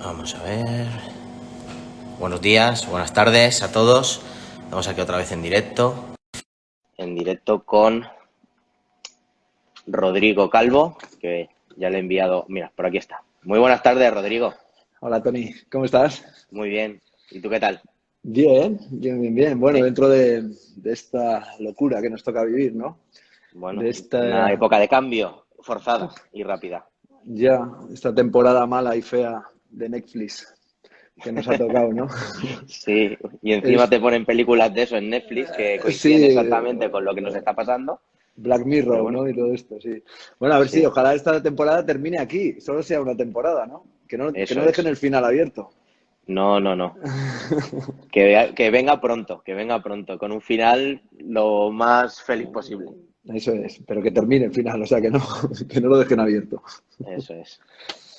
Vamos a ver. Buenos días, buenas tardes a todos. Estamos aquí otra vez en directo. En directo con Rodrigo Calvo, que ya le he enviado. Mira, por aquí está. Muy buenas tardes, Rodrigo. Hola Tony, ¿cómo estás? Muy bien. ¿Y tú qué tal? Bien, bien, bien, bien. Bueno, Sí. dentro de esta locura que nos toca vivir, ¿no? De Bueno, una esta, época de cambio forzada y rápida. esta temporada mala y fea de Netflix que nos ha tocado, ¿no? Sí, y encima Es, te ponen películas de eso en Netflix que coinciden sí, exactamente con lo que nos está pasando. Black Pero Mirror, bueno, ¿no? Y todo esto, sí. Bueno, a ver si sí, ojalá esta temporada termine aquí, solo sea una temporada, ¿no? Que eso no dejen es. el final abierto. No, no, no. Que venga pronto, con un final lo más feliz posible. Eso es, pero que termine el final, o sea, que no, que no lo dejen abierto. Eso es.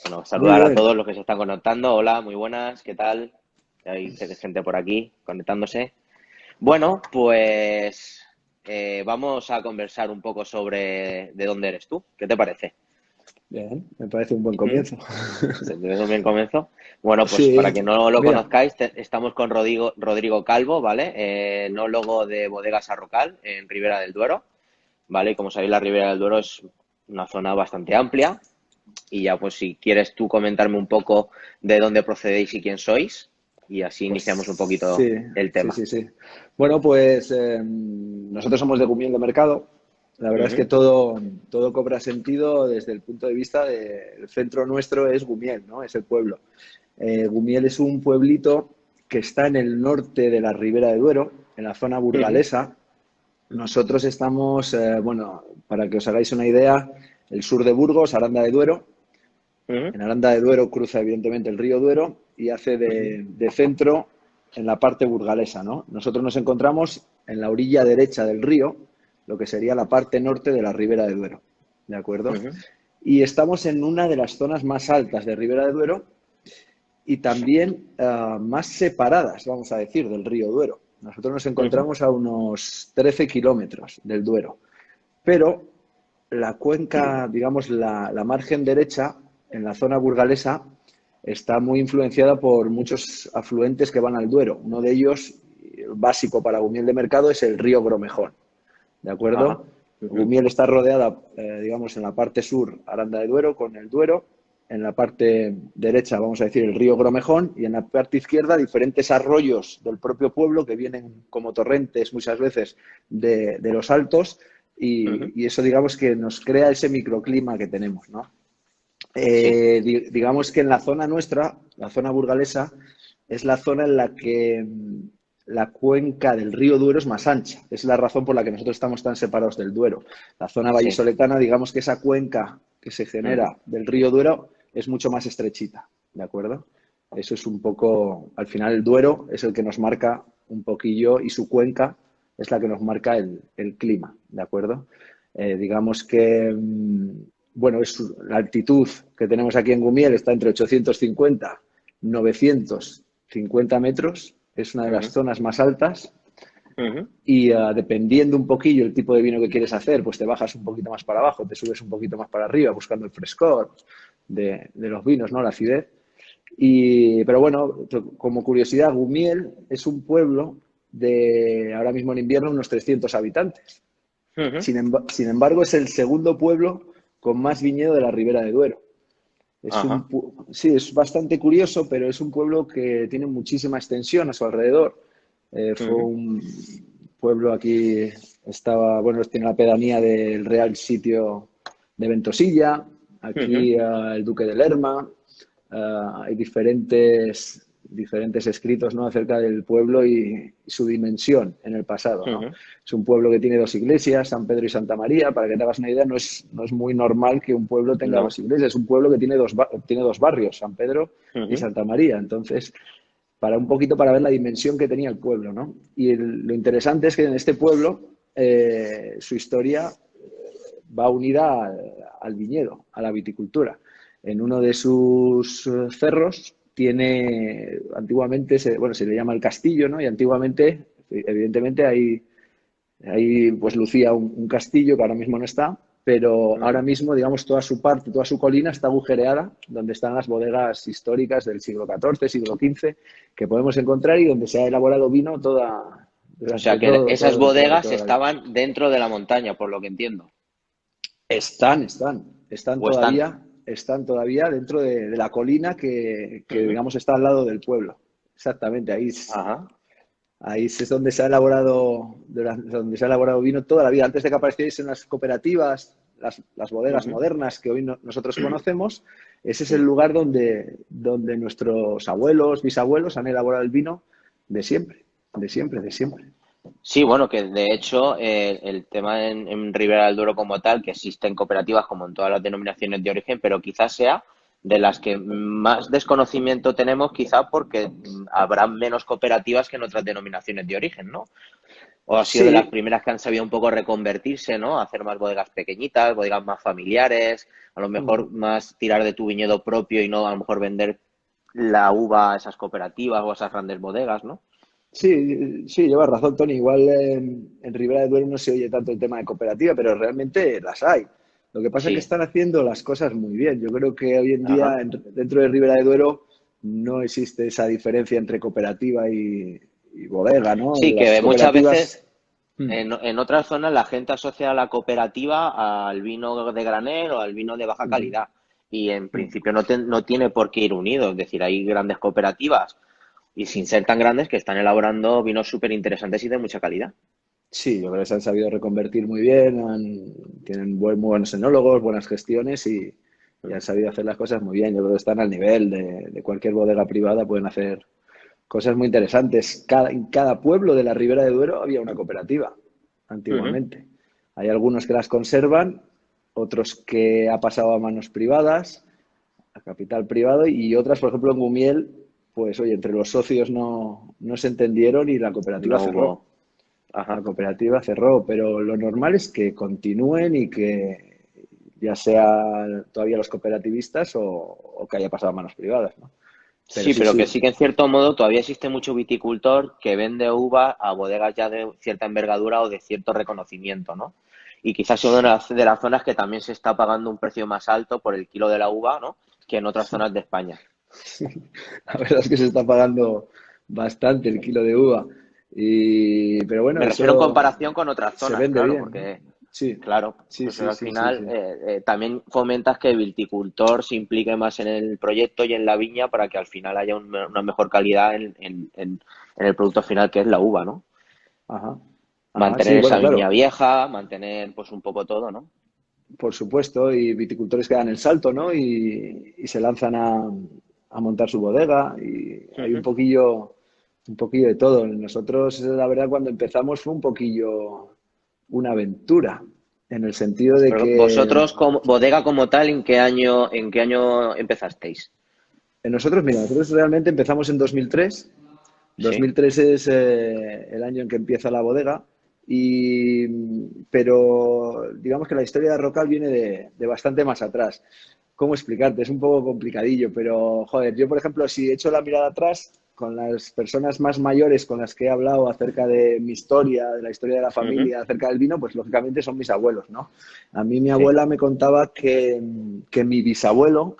Bueno, Muy saludar a bien. todos los que se están conectando. Hola, muy buenas, ¿qué tal? Hay gente por aquí conectándose. Bueno, pues vamos a conversar un poco sobre de dónde eres tú. ¿Qué te parece? Bien, me parece un buen ¿Mm? comienzo. ¿Se te ve bien comienzo? Bueno, pues para Sí, quien no lo mira, conozcáis, estamos con Rodrigo Calvo, ¿vale? Enólogo de Bodegas Arrocal en Ribera del Duero, ¿vale? Y como sabéis, la Ribera del Duero es una zona bastante amplia. Y ya, pues si quieres tú comentarme un poco de dónde procedéis y quién sois, y así pues iniciamos un poquito sí, el sí, tema. sí, sí. Bueno, pues nosotros somos de Gumiel de Mercado. La verdad es que Ujú, todo cobra sentido desde el punto de vista del centro nuestro es Gumiel, ¿no? Es el pueblo. Gumiel es un pueblito que está en el norte de la Ribera de Duero, en la zona ujú, burgalesa. Nosotros estamos, bueno, para que os hagáis una idea, el sur de Burgos, Aranda de Duero. ujú, En Aranda de Duero cruza evidentemente el río Duero y hace ujú, de centro en la parte burgalesa, ¿no? Nosotros nos encontramos en la orilla derecha del río, lo que sería la parte norte de la Ribera de Duero, ¿de acuerdo? ujú, Y estamos en una de las zonas más altas de Ribera de Duero y también más separadas, vamos a decir, del río Duero. Nosotros nos ujú, encontramos a unos 13 kilómetros del Duero, pero la cuenca, digamos, la margen derecha, en la zona burgalesa, está muy influenciada por muchos afluentes que van al Duero. Uno de ellos, básico para Gumiel de Mercado, es el río Gromejón. ¿De ajá, acuerdo? ujú, Gumiel está rodeada, digamos, en la parte sur, Aranda de Duero, con el Duero. En la parte derecha, vamos a decir, el río Gromejón. Y en la parte izquierda, diferentes arroyos del propio pueblo que vienen como torrentes muchas veces de los altos. ujú, Y eso, digamos, que nos crea ese microclima que tenemos, ¿no? sí, Digamos que en la zona nuestra, la zona burgalesa, es la zona en la que la cuenca del río Duero es más ancha. Es la razón por la que nosotros estamos tan separados del Duero. La zona sí, vallisoletana, digamos que esa cuenca que se ujú, genera del río Duero es mucho más estrechita, ¿de acuerdo? Eso es un poco, al final el Duero es el que nos marca un poquillo y su cuenca es la que nos marca el clima, ¿de acuerdo? Digamos que bueno, la altitud que tenemos aquí en Gumiel está entre 850 y 950 metros. Es una de las ujú, zonas más altas. ujú, Y dependiendo un poquillo el tipo de vino que quieres hacer, pues te bajas un poquito más para abajo, te subes un poquito más para arriba, buscando el frescor de los vinos, ¿no? La acidez. Pero bueno, como curiosidad, Gumiel es un pueblo de ahora mismo en invierno unos 300 habitantes. ujú, Sin embargo, es el segundo pueblo con más viñedo de la Ribera de Duero. ajá, Sí, es bastante curioso, pero es un pueblo que tiene muchísima extensión a su alrededor. Fue ujú, un pueblo aquí, estaba, bueno, tiene la pedanía del Real Sitio de Ventosilla, ujú, aquí el Duque de Lerma, hay diferentes escritos, ¿no? Acerca del pueblo y su dimensión en el pasado, ¿no? ujú, Es un pueblo que tiene dos iglesias, San Pedro y Santa María. Para que te hagas una idea, no es muy normal que un pueblo tenga dos no, iglesias. Es un pueblo que tiene dos barrios, San Pedro y ujú, Santa María. Entonces, para un poquito para ver la dimensión que tenía el pueblo, ¿no? Y lo interesante es que en este pueblo su historia va unida al viñedo, a la viticultura. En uno de sus cerros tiene, antiguamente, bueno, se le llama el castillo, ¿no? Y antiguamente, evidentemente, ahí pues lucía un castillo que ahora mismo no está. pero ahora mismo, digamos, toda su parte, toda su colina está agujereada, donde están las bodegas históricas del siglo XIV, siglo XV, que podemos encontrar y donde se ha elaborado vino O sea durante que esas bodegas toda la vida. estaban dentro de la montaña, por lo que entiendo. Están O están. están todavía dentro de la colina Ujú. digamos, está al lado del pueblo. Exactamente, Ajá. ahí es donde se ha elaborado, donde se ha elaborado vino toda la vida. Antes de que apareciesen las cooperativas, las bodegas Ujú. modernas que hoy nosotros conocemos, ese es el Sí. lugar donde nuestros abuelos, bisabuelos han elaborado el vino de siempre, de siempre, de siempre. Sí, bueno, que de hecho el tema en Ribera del Duero como tal, que existen cooperativas como en todas las denominaciones de origen, pero quizás sea de las que más desconocimiento tenemos, quizá porque habrá menos cooperativas que en otras denominaciones de origen, ¿no? O ha sido de las Sí, primeras que han sabido un poco reconvertirse, ¿no? Hacer más bodegas pequeñitas, bodegas más familiares, a lo mejor más tirar de tu viñedo propio y no a lo mejor vender la uva a esas cooperativas o a esas grandes bodegas, ¿no? sí, sí, llevas razón, Tony. Igual en Ribera de Duero no se oye tanto el tema de cooperativa, pero realmente las hay. Lo que pasa es que Sí, están haciendo las cosas muy bien. Yo creo que hoy en ajá. día dentro de Ribera de Duero no existe esa diferencia entre cooperativa y bodega, ¿no? Sí, Las que muchas cooperativas. veces Mm, en otras zonas la gente asocia a la cooperativa al vino de granel o al vino de baja mm, calidad. Y en mm. principio no tiene por qué ir unido. Es decir, hay grandes cooperativas y sin ser tan grandes que están elaborando vinos súper interesantes y de mucha calidad. Sí, yo creo que se han sabido reconvertir muy bien, tienen muy buenos enólogos, buenas gestiones y han sabido hacer las cosas muy bien. Yo creo que están al nivel de cualquier bodega privada, pueden hacer cosas muy interesantes. En cada pueblo de la Ribera de Duero había una cooperativa Ujú. antiguamente. Hay algunos que las conservan, otros que ha pasado a manos privadas, a capital privado, y otras, por ejemplo, en Gumiel, pues oye, entre los socios no se entendieron y la cooperativa No cerró. hubo. La Ajá. cooperativa cerró, pero lo normal es que continúen y que ya sea todavía los cooperativistas o que haya pasado a manos privadas, ¿no? Pero Sí, sí, pero que sí, sí que en cierto modo todavía existe mucho viticultor que vende uva a bodegas ya de cierta envergadura o de cierto reconocimiento, ¿no? Y quizás es una de las zonas que también se está pagando un precio más alto por el kilo de la uva, ¿no? Que en otras zonas de España. la verdad es que se está pagando bastante el kilo de uva. Pero bueno, Me refiero en eso comparación con otras se zonas, vende claro, bien, ¿no? porque, Sí, claro, sí, pues sí, al sí, sí, final sí. también fomentas que el viticultor se implique más en el proyecto y en la viña para que al final haya una mejor calidad en el producto final que es la uva, ¿no? Ajá, ajá, sí, Mantener bueno, esa viña claro. vieja, mantener pues un poco todo, ¿no? Por supuesto, y viticultores que dan el salto, ¿no? Y se lanzan a montar su bodega y hay Ujú. un poquillo de todo. Nosotros, la verdad, cuando empezamos fue un poquillo una aventura, en el sentido de Pero que vosotros, como bodega como tal, en qué año empezasteis? nosotros, mira, nosotros realmente empezamos en 2003. Sí. 2003 es el año en que empieza la bodega, pero digamos que la historia de Rocal viene de bastante más atrás. ¿Cómo explicarte? Es un poco complicadillo, pero joder, yo por ejemplo, si echo la mirada atrás con las personas más mayores con las que he hablado acerca de mi historia, de la historia de la Ujú. familia, acerca del vino, pues lógicamente son mis abuelos, ¿no? A mí mi Sí. abuela me contaba que mi bisabuelo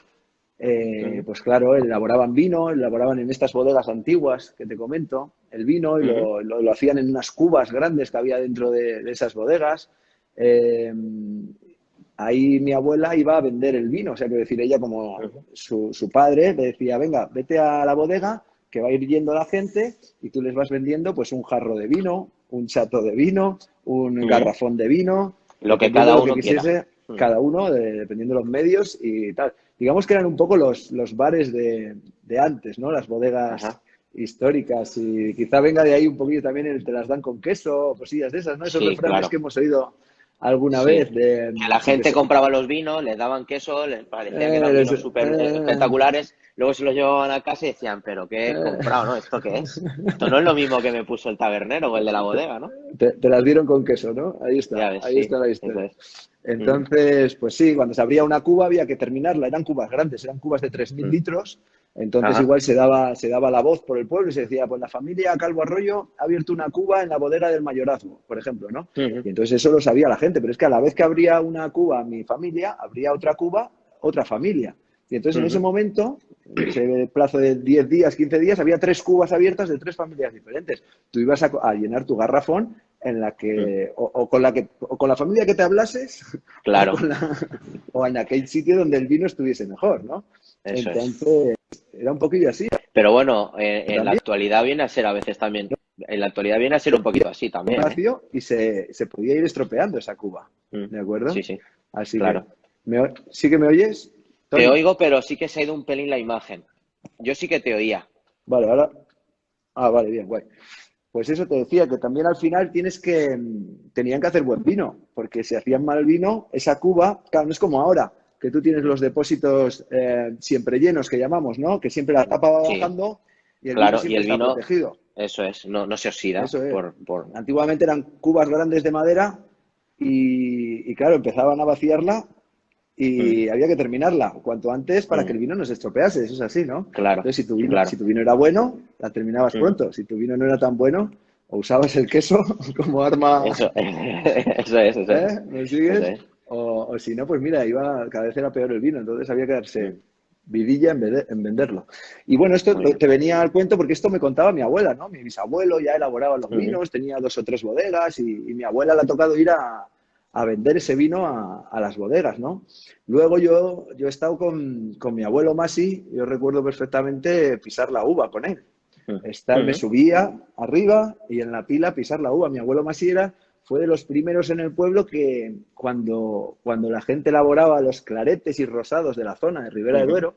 Ujú. pues claro, elaboraban vino, elaboraban en estas bodegas antiguas que te comento, el vino y Ujú. lo hacían en unas cubas grandes que había dentro de esas bodegas. Eh, ahí mi abuela iba a vender el vino, o sea, que decir, ella como Ujú. su padre le decía, venga, vete a la bodega, que va a ir yendo la gente y tú les vas vendiendo pues un jarro de vino, un chato de vino, un Ujú. garrafón de vino, Lo que dependiendo de cada lo que uno quiera. quisiese Ujú. cada uno, dependiendo de los medios y tal. Digamos que eran un poco los bares de antes, ¿no? Las bodegas Ajá. históricas y quizá venga de ahí un poquillo también el te las dan con queso, cosillas de esas, ¿no? Esos Sí, refranes que claro. hemos oído alguna Sí. vez Que la de gente compraba los vinos, les daban queso, les parecía que eran vinos súper espectaculares, luego se los llevaban a casa y decían, pero ¿qué he comprado, no? ¿Esto qué es? Esto no es lo mismo que me puso el tabernero o el de la bodega, ¿no? te las dieron con queso, ¿no? Ya ves, Ahí sí, está la eso historia. es. Ujú. Entonces, pues sí, cuando se abría una cuba había que terminarla. Eran cubas grandes, eran cubas de 3.000 litros. Entonces Ajá. igual se daba la voz por el pueblo y se decía, pues la familia Calvo Arroyo ha abierto una cuba en la bodega del Mayorazgo, por ejemplo, ¿no? Ujú, Y entonces eso lo sabía la gente, pero es que a la vez que abría una cuba mi familia, abría otra cuba otra familia. Y entonces en ese ujú, momento, en ese plazo de 10 días, 15 días, había 3 cubas abiertas de 3 familias diferentes. Tú ibas a llenar tu garrafón en la ujú. que, o con la familia que te hablases, o, Claro, con la, o en aquel sitio donde el vino estuviese mejor, ¿no? eso es. Entonces, era un poquillo así. Pero bueno, en la También actualidad viene a ser a veces también, en la actualidad viene a ser un poquito así también, ¿eh? vacío y se podía ir estropeando esa cuba, Mm, ¿de acuerdo? sí, sí, Así que, claro. ¿sí que me oyes, Te Tony? oigo, pero sí que se ha ido un pelín la imagen. Yo sí que te oía. Vale, ahora. Ah, vale, bien, guay. Pues eso te decía, que también al final tenían que hacer buen vino, porque si hacían mal vino, esa cuba, claro, no es como ahora, que tú tienes Mm, los depósitos siempre llenos, que llamamos, ¿no? Que siempre la tapa va sí, bajando y el vino claro, y siempre el está vino, protegido. eso es, no, no se oxida Eso es. por... Antiguamente eran cubas grandes de madera y claro, empezaban a vaciarla Mm, y había que terminarla cuanto antes para que mm, el vino no se estropease, eso es así, ¿no? claro, Entonces, si claro. tu vino era bueno, la terminabas Mm, pronto. Si tu vino no era tan bueno, o usabas el queso como arma, eso, eso es, eso es, ¿eh? ¿Me eso sigues? es. O si no, pues mira, cada vez era peor el vino, entonces había que darse Mm, vidilla en venderlo. Y bueno, esto muy bien. te venía al cuento porque esto me contaba mi abuela, ¿no? Mi bisabuelo ya elaboraba los Ujú, vinos, tenía 2 o 3 bodegas y mi abuela le ha tocado ir a vender ese vino a las bodegas, ¿no? Luego yo he estado con mi abuelo Masi, yo recuerdo perfectamente pisar la uva con él. mm, Me ujú, subía arriba y en la pila pisar la uva. Mi abuelo Masi fue de los primeros en el pueblo que cuando la gente elaboraba los claretes y rosados de la zona de Ribera de ujú, Duero,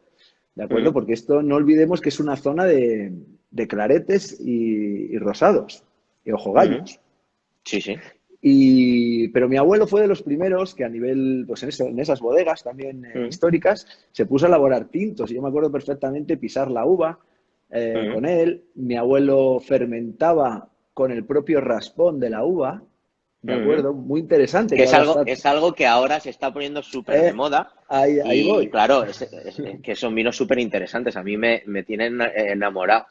¿de ujú, acuerdo? Porque esto no olvidemos que es una zona de claretes y rosados y ujú. ojogallos. Sí, sí. Pero mi abuelo fue de los primeros que a nivel, pues en esas bodegas también Mm, históricas, se puso a elaborar tintos. Y yo me acuerdo perfectamente pisar la uva ujú, con él. Mi abuelo fermentaba con el propio raspón de la uva, ¿de ujú. acuerdo? Muy interesante, Que que ahora está... es algo que ahora se está poniendo súper de eh, moda ahí y voy. claro, que son vinos súper interesantes. A mí me tienen enamorado.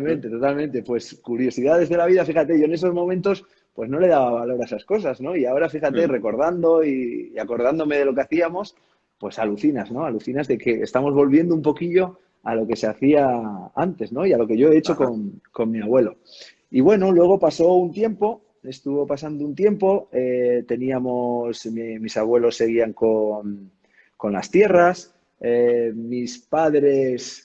¿Mm? Totalmente, totalmente. Pues curiosidades de la vida, fíjate, yo en esos momentos pues no le daba valor a esas cosas, ¿no? Y ahora, fíjate, Mm. recordando y acordándome de lo que hacíamos, pues alucinas, ¿no? Alucinas de que estamos volviendo un poquillo a lo que se hacía antes, ¿no? Y a lo que yo he hecho Ajá. con mi abuelo. Y bueno, luego pasó un tiempo, estuvo pasando un tiempo, mis abuelos seguían con las tierras, mis padres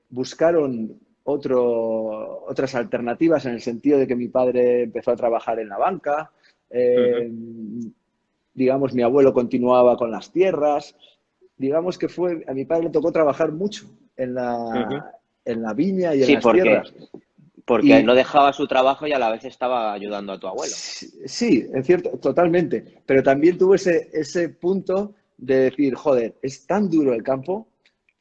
buscaron otras alternativas en el sentido de que mi padre empezó a trabajar en la banca, Ujú, eh, digamos, mi abuelo continuaba con las tierras, digamos que a mi padre le tocó trabajar mucho en ujú. la viña y en Sí, las tierras. porque no Y dejaba su trabajo y a la vez estaba ayudando a tu abuelo. sí, en cierto, totalmente, pero también tuvo ese punto de decir, joder, es tan duro el campo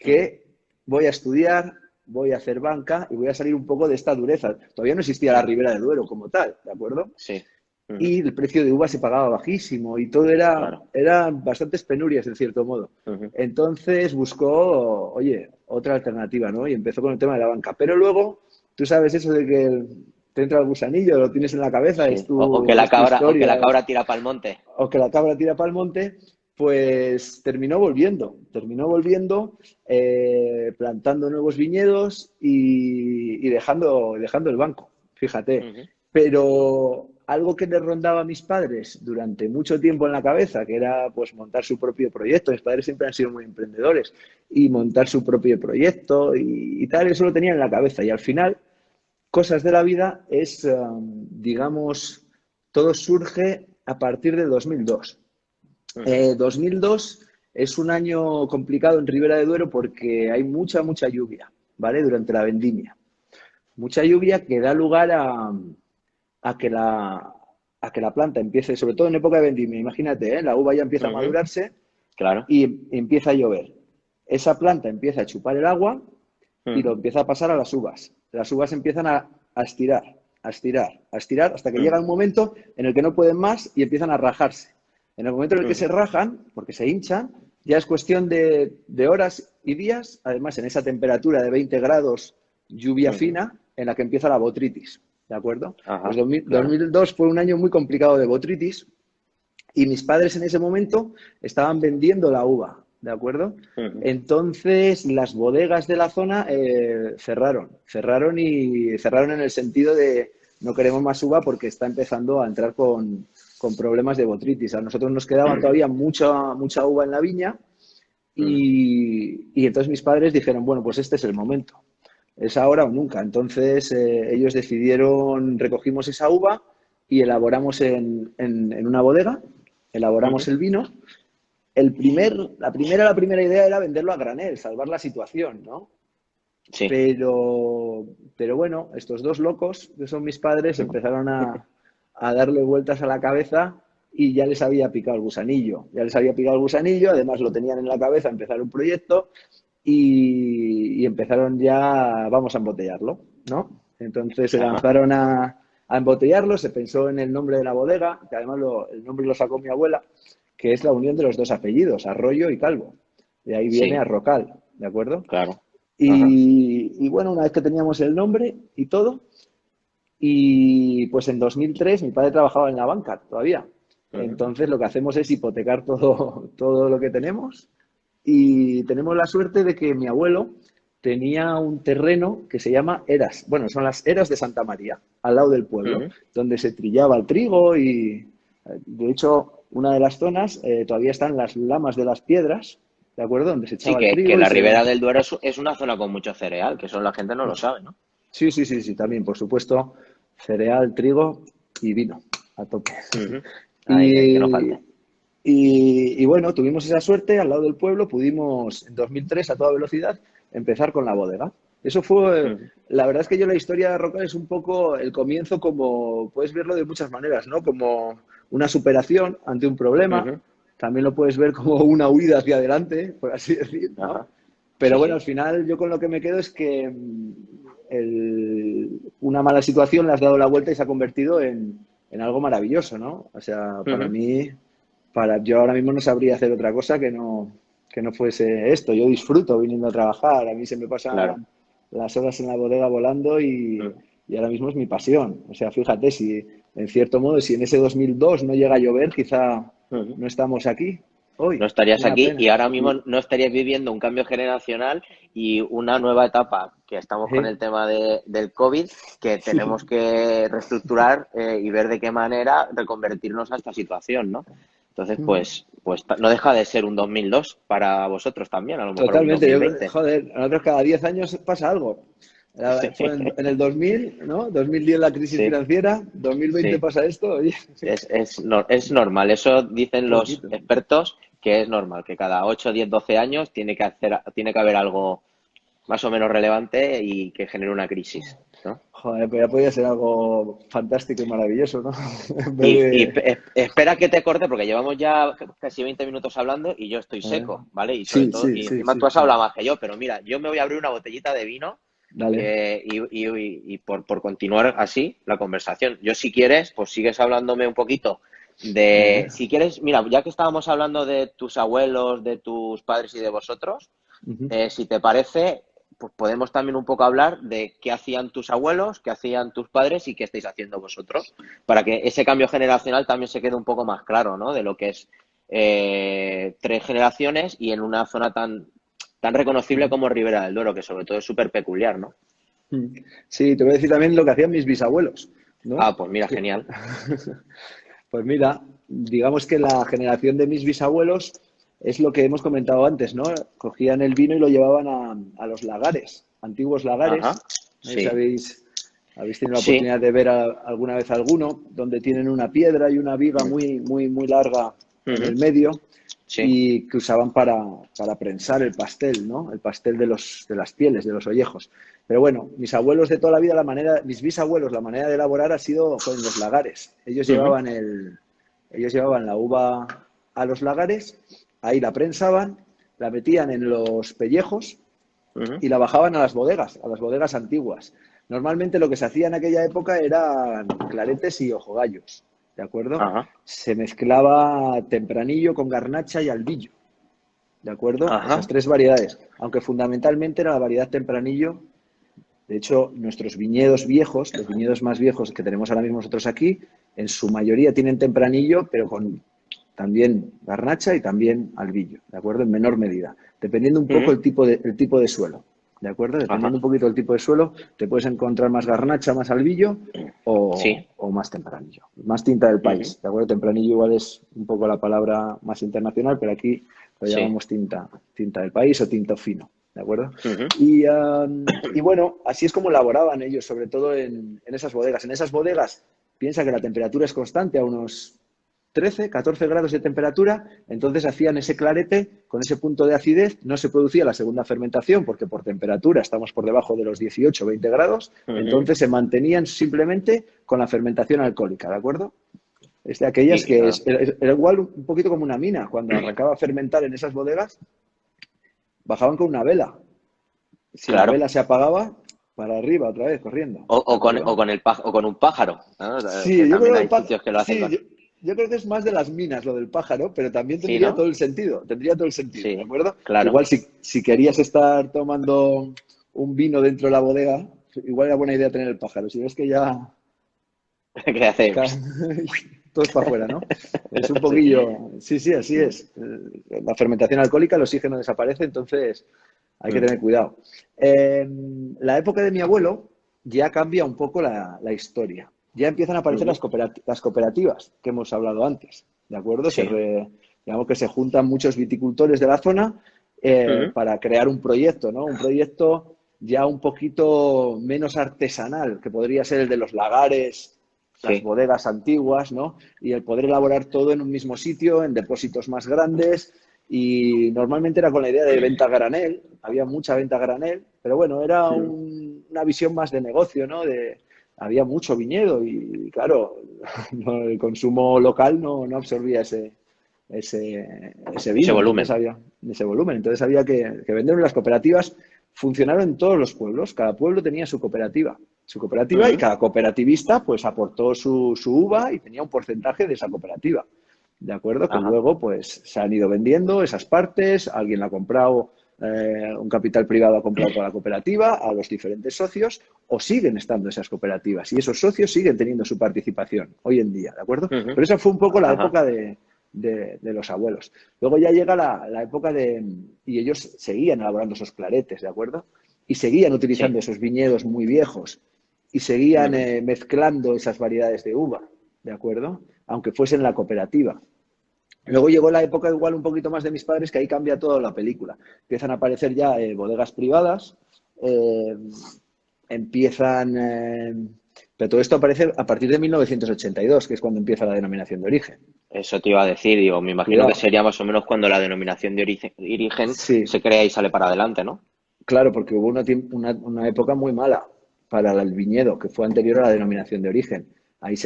Mm, que voy a estudiar, voy a hacer banca y voy a salir un poco de esta dureza. Todavía no existía la mm, Ribera de Duero como tal, ¿de acuerdo? sí. Ujú, Y el precio de uva se pagaba bajísimo y todo claro. eran bastantes penurias en cierto modo. Ujú, Entonces buscó, oye, otra alternativa, ¿no? Y empezó con el tema de la banca. Pero luego, tú sabes eso de que te entra el gusanillo, lo tienes en la cabeza, sí. es tu O que la historia, cabra tira pa'l monte. o que la cabra tira para el monte, pues terminó volviendo, plantando nuevos viñedos y dejando el banco, fíjate. Ujú, Pero algo que le rondaba a mis padres durante mucho tiempo en la cabeza, que era pues montar su propio proyecto, mis padres siempre han sido muy emprendedores, y montar su propio proyecto y tal, eso lo tenían en la cabeza. Y al final, cosas de la vida digamos, todo surge a partir de 2002. ujú, 2002 es un año complicado en Ribera de Duero porque hay mucha lluvia, ¿vale? Durante la vendimia. Mucha lluvia que da lugar a que la planta empiece, sobre todo en época de vendimia, imagínate, ¿eh? La uva ya empieza a ujú, madurarse claro. y empieza a llover. Esa planta empieza a chupar el agua y lo Ujú, empieza a pasar a las uvas. Las uvas empiezan a estirar, a estirar, a estirar, hasta que llega ujú, un momento en el que no pueden más y empiezan a rajarse. En el momento en el que se ujú, rajan, porque se hinchan, ya es cuestión de horas y días, además en esa temperatura de 20 grados, lluvia Ujú. fina, en la que empieza la botrytis, ¿de acuerdo? Pues Ajá, claro. 2002 fue un año muy complicado de botrytis y mis padres en ese momento estaban vendiendo la uva, ¿de acuerdo? Ujú. Entonces las bodegas de la zona cerraron y cerraron en el sentido de no queremos más uva porque está empezando a entrar con problemas de botrytis. A nosotros nos quedaba todavía mucha uva en la viña Ujú. y entonces mis padres dijeron, bueno, pues este es el momento, es ahora o nunca. Entonces ellos decidieron, recogimos esa uva y elaboramos en una bodega, elaboramos Ujú. el vino. La primera idea era venderlo a granel, salvar la situación, ¿no? Sí. Pero bueno, estos dos locos, que son mis padres, empezaron a darle vueltas a la cabeza y ya les había picado el gusanillo. Ya les había picado el gusanillo, además lo tenían en la cabeza, empezar un proyecto y empezaron ya, vamos a embotellarlo, ¿no? Entonces se Ajá. lanzaron a embotellarlo, se pensó en el nombre de la bodega, que además el nombre lo sacó mi abuela, que es la unión de los dos apellidos, Arroyo y Calvo. De ahí viene Sí, Arrocal, ¿de acuerdo? claro. Ajá. Y bueno, una vez que teníamos el nombre y todo, y pues en 2003 mi padre trabajaba en la banca todavía. Ujú. Entonces lo que hacemos es hipotecar todo lo que tenemos y tenemos la suerte de que mi abuelo tenía un terreno que se llama Eras. Bueno, son las Eras de Santa María, al lado del pueblo, Ujú. donde se trillaba el trigo y, de hecho, una de las zonas todavía están las lamas de las piedras, ¿de acuerdo? Donde se Sí, echaba el que trigo y la se... Ribera del Duero es una zona con mucho cereal, que eso la gente no lo sabe, ¿no? Sí, también, por supuesto, cereal, trigo y vino, a tope. Ujú. Ay, que no Y, falte. y bueno, tuvimos esa suerte al lado del pueblo, pudimos en 2003 a toda velocidad empezar con la bodega. Eso fue, Ujú. la verdad es que yo la historia de Roca es un poco el comienzo como, puedes verlo de muchas maneras, ¿no? Como una superación ante un problema, Ujú. también lo puedes ver como una huida hacia adelante, por así decir, ¿no? Ajá. Pero Sí, bueno, sí. al final yo con lo que me quedo es que una mala situación le has dado la vuelta y se ha convertido en algo maravilloso, ¿no? O sea, para Ujú. mí, yo ahora mismo no sabría hacer otra cosa que no fuese esto. Yo disfruto viniendo a trabajar, a mí se me Claro. pasan las horas en la bodega volando Ujú. y ahora mismo es mi pasión. O sea, fíjate, si en cierto modo, si en ese 2002 no llega a llover, quizá Ujú. no estamos aquí No hoy. estarías Una aquí y pena. ahora mismo no estarías viviendo un cambio generacional y una nueva etapa que estamos con ¿Eh? el tema del COVID, que tenemos que reestructurar y ver de qué manera reconvertirnos a esta situación, ¿no? Entonces, pues no deja de ser un 2002 para vosotros también, a lo mejor un Totalmente, 2020. joder, a nosotros cada 10 años pasa algo. Fue en el 2000, ¿no? 2010 la crisis Sí, financiera, 2020 sí. pasa esto, oye, Es normal, eso dicen los poquito. expertos que es normal, que cada 8 10 12 años tiene que haber algo más o menos relevante y que genere una crisis, ¿no? Joder, pero ya podía ser algo fantástico y maravilloso, ¿no? En vez Y de... espera que te corte porque llevamos ya casi 20 minutos hablando y yo estoy eh, seco, ¿vale? Y sobre sí, todo, sí, y sí, encima tú sí, has sí. hablado más que yo, pero mira, yo me voy a abrir una botellita de vino Dale. y por continuar así la conversación. Yo si quieres, pues sigues hablándome un poquito si quieres, mira, ya que estábamos hablando de tus abuelos, de tus padres y de vosotros, Ujú. si te parece, pues podemos también un poco hablar de qué hacían tus abuelos, qué hacían tus padres y qué estáis haciendo vosotros, para que ese cambio generacional también se quede un poco más claro, ¿no? De lo que es tres generaciones y en una zona tan reconocible como Ribera del Duero, que sobre todo es súper peculiar, ¿no? Sí, te voy a decir también lo que hacían mis bisabuelos, ¿no? Ah, pues mira, genial. Pues mira, digamos que la generación de mis bisabuelos es lo que hemos comentado antes, ¿no? Cogían el vino y lo llevaban a los lagares, antiguos Ajá, lagares. No sé si sí, habéis tenido la sí. oportunidad de ver alguna vez alguno, donde tienen una piedra y una viga Mm. muy larga en Ujú. el medio Sí. y que usaban para prensar el pastel, ¿no? El pastel de las pieles, de los ollejos. Pero bueno, mis abuelos de toda la vida, mis bisabuelos, la manera de elaborar ha sido con los lagares. Ujú. Ellos llevaban la uva a los lagares, ahí la prensaban, la metían en los pellejos Ujú. y la bajaban a las bodegas antiguas. Normalmente lo que se hacía en aquella época eran claretes y ojogallos, ¿de acuerdo? Ajá. Se mezclaba tempranillo con garnacha y albillo. ¿de acuerdo? Esas Ajá. 3 variedades, aunque fundamentalmente era la variedad Tempranillo. De hecho, nuestros viñedos viejos, los viñedos más viejos que tenemos ahora mismo nosotros aquí, en su mayoría tienen Tempranillo, pero con también garnacha y también albillo, ¿de acuerdo? En menor medida, dependiendo un poco Ujú. el tipo de suelo, ¿de acuerdo? Ajá. Dependiendo un poquito del tipo de suelo, te puedes encontrar más garnacha, más albillo Sí. o más Tempranillo, más tinta del Ujú. país, ¿de acuerdo? Tempranillo igual es un poco la palabra más internacional, pero aquí lo Sí. llamamos tinta del país o tinto fino, ¿de acuerdo? Ujú. Y bueno, así es como elaboraban ellos, sobre todo en esas bodegas. En esas bodegas, piensa que la temperatura es constante a unos 13, 14 grados de temperatura, entonces hacían ese clarete con ese punto de acidez, no se producía la segunda fermentación porque por temperatura estamos por debajo de los 18 o 20 grados, Ujú. entonces se mantenían simplemente con la fermentación alcohólica, ¿de acuerdo? Es de aquellas Y, que ah, era igual un poquito como una mina, cuando arrancaba a fermentar en esas bodegas, bajaban con una vela. Si la claro. vela se apagaba, para arriba otra vez, corriendo, ¿de O acuerdo? con o con un pájaro, ¿no? Que Sí, yo también creo, hay sitios que lo hacen sí, con. yo creo que es más de las minas lo del pájaro, pero también Sí, tendría todo ¿no? el sentido, ¿de Sí, acuerdo? claro. Igual si querías estar tomando un vino dentro de la bodega, igual era buena idea tener el pájaro. Si ves que ya ¿Qué hace? ca- todos para afuera, ¿no? Es un Sí. poquillo, sí, sí, así Mm, es. La fermentación alcohólica, el oxígeno desaparece, entonces hay que mm, tener cuidado. La época de mi abuelo ya cambia un poco la historia. Ya empiezan a aparecer ujú. las cooperativas que hemos hablado antes, ¿de acuerdo? Sí. Digamos que se juntan muchos viticultores de la zona Ujú. para crear un proyecto, ¿no? Un proyecto ya un poquito menos artesanal, que podría ser el de los lagares, las Sí. bodegas antiguas, ¿no? Y el poder elaborar todo en un mismo sitio, en depósitos más grandes, y normalmente era con la idea de venta a granel, había mucha venta a granel, pero bueno, era Mm, una visión más de negocio, ¿no? Había mucho viñedo y claro, el consumo local no absorbía ese ese vino, entonces volumen. había ese volumen, entonces había que venderlo. Las cooperativas funcionaron en todos los pueblos, cada pueblo tenía su cooperativa y Ujú. cada cooperativista pues aportó su uva y tenía un porcentaje de esa cooperativa. ¿De acuerdo? Que Ajá. luego pues se han ido vendiendo esas partes, alguien la ha comprado, un capital privado ha comprado toda la cooperativa, a los diferentes socios, o siguen estando esas cooperativas y esos socios siguen teniendo su participación hoy en día, ¿de acuerdo? Ujú. Pero esa fue un poco la Ajá. época de los abuelos. Luego ya llega la época y ellos seguían elaborando esos claretes, ¿de acuerdo? Y seguían utilizando Sí. esos viñedos muy viejos y seguían Ujú. mezclando esas variedades de uva, ¿de acuerdo? Aunque fuesen la cooperativa. Luego llegó la época igual un poquito más de mis padres, que ahí cambia toda la película. Empiezan a aparecer ya bodegas privadas, eh, empiezan... pero todo esto aparece a partir de 1982, que es cuando empieza la denominación de origen. Eso te iba a decir, digo, me imagino que Cuidado. sería más o menos cuando la denominación de origen Sí, se crea y sale para adelante, ¿no? claro, porque hubo una época muy mala para el viñedo, que fue anterior a la denominación de origen. Ahí Mm,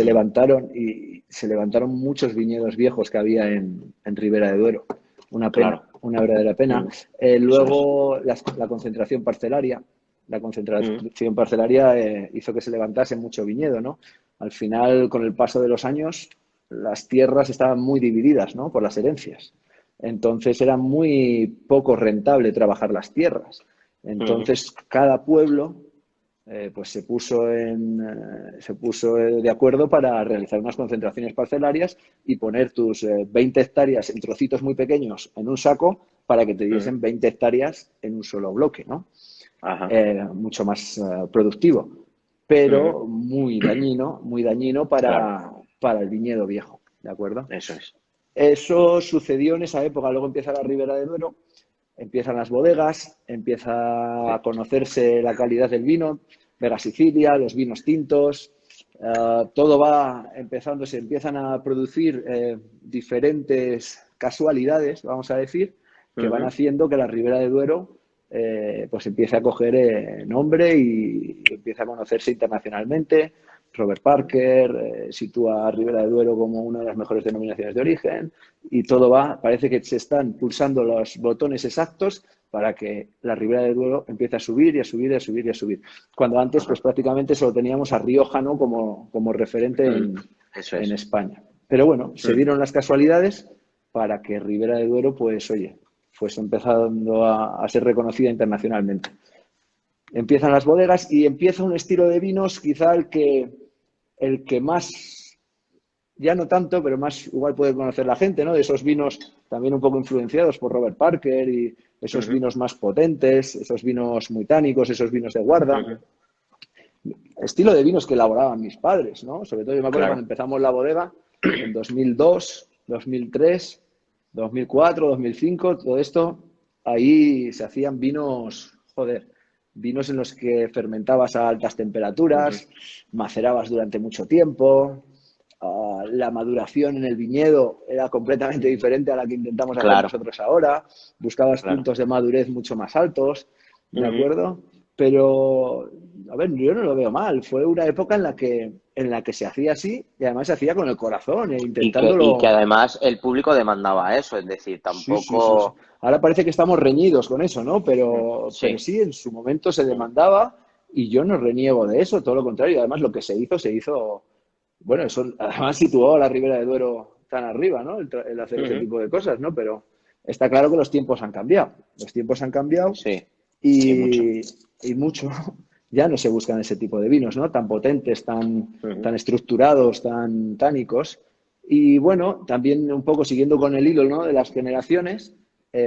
se levantaron muchos viñedos viejos que había en Ribera de Duero. Una pena, claro. una verdadera pena. Mm, eso es. Luego la concentración parcelaria. La Mm, concentración parcelaria hizo que se levantase mucho viñedo, ¿no? Al final, con el paso de los años, las tierras estaban muy divididas, ¿no? Por las herencias. Entonces era muy poco rentable trabajar las tierras. mm, Entonces cada pueblo pues se puso de acuerdo para realizar unas concentraciones parcelarias y poner tus 20 hectáreas en trocitos muy pequeños en un saco para que te mm. diesen 20 hectáreas en un solo bloque, ¿no? Ajá. Mucho más productivo, Mm, pero muy dañino claro, para el viñedo viejo, ¿de acuerdo? eso es. Eso sucedió en esa época, luego empieza la Ribera de Duero, empiezan las bodegas, empieza Sí. a conocerse la calidad del vino, Vega Sicilia, los vinos tintos, todo va empezando, se empiezan a producir diferentes casualidades, vamos a decir, que van Ujú. haciendo que la Ribera de Duero pues empiece a coger nombre y empieza a conocerse internacionalmente. Robert Parker sitúa a Ribera de Duero como una de las mejores denominaciones de origen y todo parece que se están pulsando los botones exactos para que la Ribera de Duero empiece a subir y a subir y a subir y a subir. Cuando antes, Ajá. pues prácticamente solo teníamos a Rioja, ¿no? como referente Mm, en, eso en es. España. Pero bueno, se Mm, dieron las casualidades para que Ribera de Duero, pues oye, pues empezando a ser reconocida internacionalmente. Empiezan las bodegas y empieza un estilo de vinos, quizá el que más, ya no tanto, pero más igual puede conocer la gente, ¿no? De esos vinos también un poco influenciados por Robert Parker y esos Ujú, vinos más potentes, esos vinos muy tánicos, esos vinos de guarda. ujú. Estilo de vinos que elaboraban mis padres, ¿no? Sobre todo yo me acuerdo cuando Claro, empezamos la bodega en 2002, 2003, 2004, 2005, todo esto, ahí se hacían vinos, joder, vinos en los que fermentabas a altas ujú, temperaturas, macerabas durante mucho tiempo, la maduración en el viñedo era completamente diferente a la que intentamos hacer claro, nosotros ahora, buscabas claro. puntos de madurez mucho más altos, ¿de Ujú. acuerdo? Pero, a ver, yo no lo veo mal. Fue una época en la que se hacía así y además se hacía con el corazón e Y que intentándolo. además el público demandaba eso, es decir, Sí, sí, sí, sí. tampoco... Ahora parece que estamos reñidos con eso, ¿no? Pero Sí. sí, en su momento se Ujú, demandaba y yo no reniego de eso, todo lo contrario. Además, lo que se hizo, bueno, eso además situó a la Ribera de Duero tan arriba, ¿no? El hacer ese ujú. tipo de cosas, ¿no? Pero está claro que los tiempos han cambiado. Los tiempos han cambiado Sí, sí, mucho. y, y mucho. Ya no se buscan ese tipo de vinos, ¿no? Tan potentes, Ujú, tan estructurados, tan tánicos. Y bueno, también un poco siguiendo con el hilo, ¿no? De las generaciones,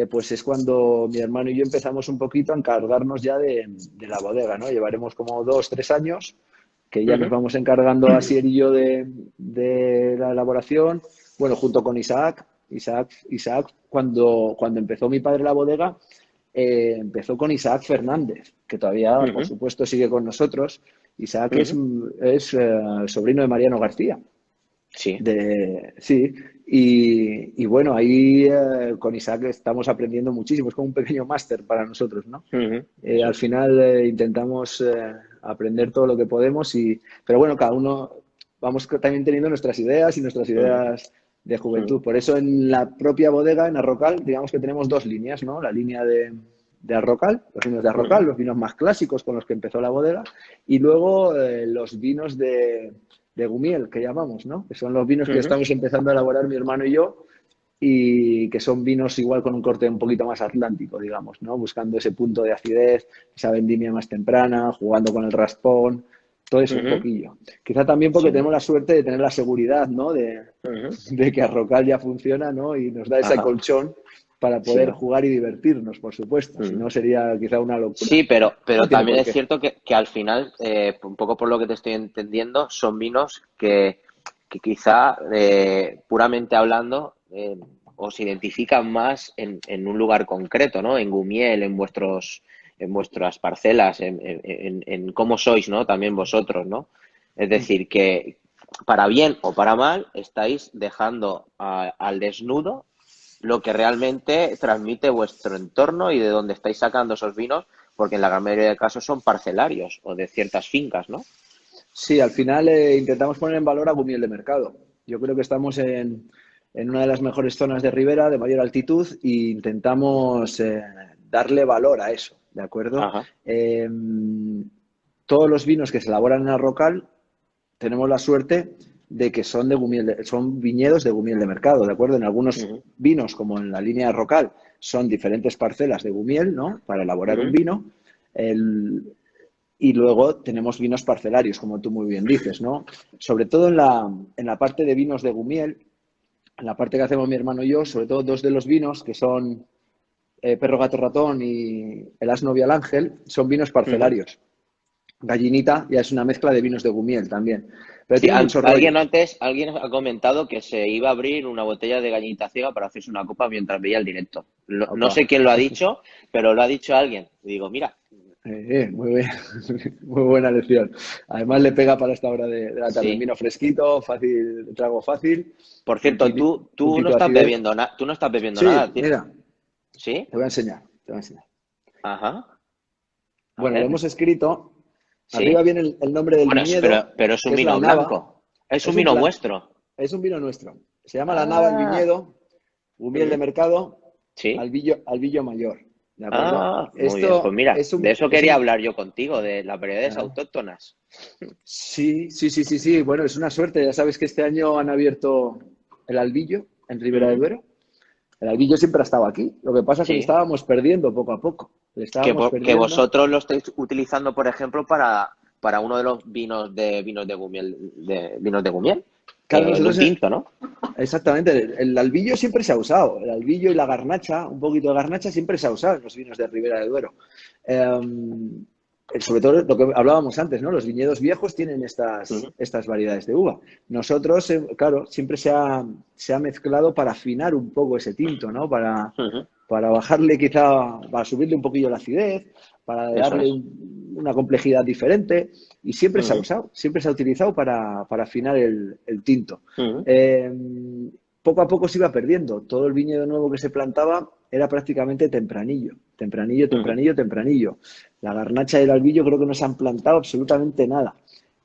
pues es cuando mi hermano y yo empezamos un poquito a encargarnos ya de la bodega, ¿no? Llevaremos como 2, 3 años que ya nos ujú, vamos encargando Asier y yo de la elaboración, bueno, junto con Isaac. Isaac cuando empezó mi padre la bodega, empezó con Isaac Fernández, que todavía, por ujú, supuesto, sigue con nosotros. Isaac ujú. es sobrino de Mariano García. Sí. Sí, y bueno, ahí con Isaac estamos aprendiendo muchísimo, es como un pequeño máster para nosotros, ¿no? Ujú. Eso Al es. final intentamos aprender todo lo que podemos, pero bueno, cada uno vamos también teniendo nuestras ideas y nuestras Ujú, ideas de ujú, juventud. Por eso en la propia bodega, en Arrocal, digamos que tenemos dos líneas, ¿no? La línea de Arrocal, los vinos de Arrocal, ujú, los vinos más clásicos con los que empezó la bodega, y luego los vinos de Gumiel, que llamamos, ¿no? Que son los vinos que ujú, estamos empezando a elaborar mi hermano y yo, y que son vinos igual con un corte un poquito más atlántico, digamos, ¿no? Buscando ese punto de acidez, esa vendimia más temprana, jugando con el raspón, todo eso un ujú. poquillo. Quizá también porque Sí. tenemos la suerte de tener la seguridad, ¿no? Ujú. De que Arrocal ya funciona, ¿no? Y nos da ese Ajá. colchón para Sí. poder jugar y divertirnos, por supuesto. Si Ujú. no, sería quizá una locura. Sí, pero No tiene también por es qué. cierto que al final, un poco por lo que te estoy entendiendo, son vinos que quizá, puramente hablando, os identifican más en un lugar concreto, ¿no? En Gumiel, en vuestras parcelas, en cómo sois, ¿no? También vosotros, ¿no? Es decir, que para bien o para mal, estáis dejando al desnudo lo que realmente transmite vuestro entorno y de dónde estáis sacando esos vinos, porque en la gran mayoría de casos son parcelarios o de ciertas fincas, ¿no? Sí, al final intentamos poner en valor a Gumiel de Mercado. Yo creo que estamos en una de las mejores zonas de ribera, de mayor altitud, e intentamos darle valor a eso, ¿de acuerdo? Ajá. Eh, Todos los vinos que se elaboran en Arrocal tenemos la suerte de que son son viñedos de Gumiel de Mercado, ¿de acuerdo? En algunos Ujú, vinos, como en la línea Arrocal, son diferentes parcelas de Gumiel, ¿no? Para elaborar un ujú, vino. El, y luego tenemos vinos parcelarios, como tú muy bien dices, ¿no? Sobre todo en la parte de vinos de Gumiel, en la parte que hacemos mi hermano y yo, sobre todo dos de los vinos, que son Perro Gato Ratón y El Asno Vial Ángel, son vinos ujú. parcelarios. Gallinita ya es una mezcla de vinos de Gumiel también. Pero Sí, tiene mucho alguien rollo. antes, alguien ha comentado que se iba a abrir una botella de gallita ciega para hacerse una copa mientras veía el directo. No Opa. sé quién lo ha dicho, pero lo ha dicho alguien. Y digo, mira, Muy bien. Muy buena lección. Además le pega para esta hora de la tarde. Un sí. vino fresquito, fácil, trago fácil, Por cierto, tú no puntito de estás acidez. bebiendo nada, tú no estás bebiendo Sí, nada, mira, ¿sí? te voy a enseñar, te voy a enseñar. Ajá. A Bueno, lo ver. hemos escrito. Arriba ¿Sí? viene el nombre del Bueno, viñedo, pero es un que es la vino Nava. blanco. Es un Es un vino blanco, vuestro. es un vino nuestro. Se llama la Nava el Ah, viñedo, Gumiel de ujú, Mercado, sí. Albillo Mayor. ¿De acuerdo? Ah, muy bien. Pues Esto mira, de eso es quería un. hablar yo contigo, de las variedades Ah, autóctonas. sí, sí, sí, sí, sí. Bueno, es una suerte. Ya sabes que este año han abierto el Albillo en Ribera del Ujú, Duero. El albillo siempre ha estado aquí. Lo que pasa es que le Sí. estábamos perdiendo poco a poco. Le estábamos Que perdiendo. vosotros lo estáis utilizando, por ejemplo, para uno de los vinos de Gumiel, vinos de Gumiel, Claro, en un nosotros, tinto, ¿no? exactamente, el albillo siempre se ha usado. El albillo y la garnacha, un poquito de garnacha, siempre se ha usado en los vinos de Ribera del Duero. Sobre todo lo que hablábamos antes, ¿no? Los viñedos viejos tienen Ujú, estas variedades de uva. Nosotros, claro, siempre se ha mezclado para afinar un poco ese tinto, ¿no? ujú, Para bajarle quizá, para subirle un poquillo la acidez, para eso darle es. una complejidad diferente. Y siempre se ha Ujú, usado, siempre se ha utilizado para afinar el tinto. ujú, Eh, Poco a poco se iba perdiendo. Todo el viñedo nuevo que se plantaba era prácticamente tempranillo, tempranillo, ujú, tempranillo, tempranillo. La garnacha y el albillo creo que no se han plantado absolutamente nada.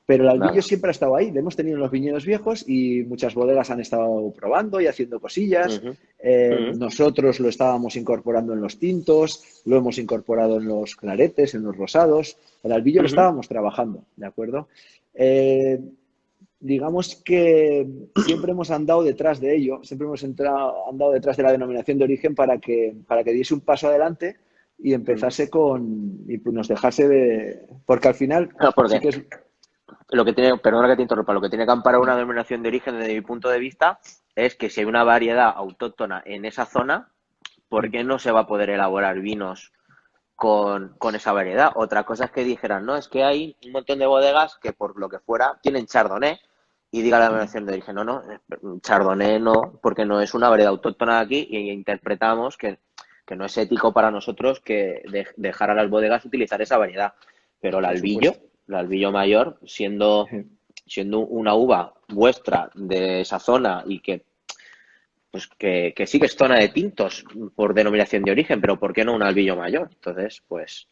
Pero el albillo nada. siempre ha estado ahí, lo hemos tenido en los viñedos viejos y muchas bodegas han estado probando y haciendo cosillas. Ujú, ujú, Nosotros lo estábamos incorporando en los tintos, lo hemos incorporado en los claretes, en los rosados. El albillo lo ujú, estábamos trabajando, ¿de acuerdo? Eh, digamos que siempre hemos andado detrás de ello, siempre hemos andado detrás de la denominación de origen para que diese un paso adelante y ujú. empezase y nos dejase de... Porque al final No, sí porque que es... lo que tiene, perdona que te interrumpa, lo que tiene que amparar una denominación de origen desde mi punto de vista es que si hay una variedad autóctona en esa zona, ¿por qué no se va a poder elaborar vinos con esa variedad? Otra cosa es que dijeran, no, es que hay un montón de bodegas que por lo que fuera tienen chardonnay y diga la denominación de origen, no, no, chardonnay no, porque no es una variedad autóctona de aquí y interpretamos que no es ético para nosotros que dejar a las bodegas utilizar esa variedad. Pero Por supuesto. el albillo mayor, siendo una uva vuestra de esa zona y que pues que sí que es zona de tintos por denominación de origen, pero ¿por qué no un albillo mayor? Entonces, pues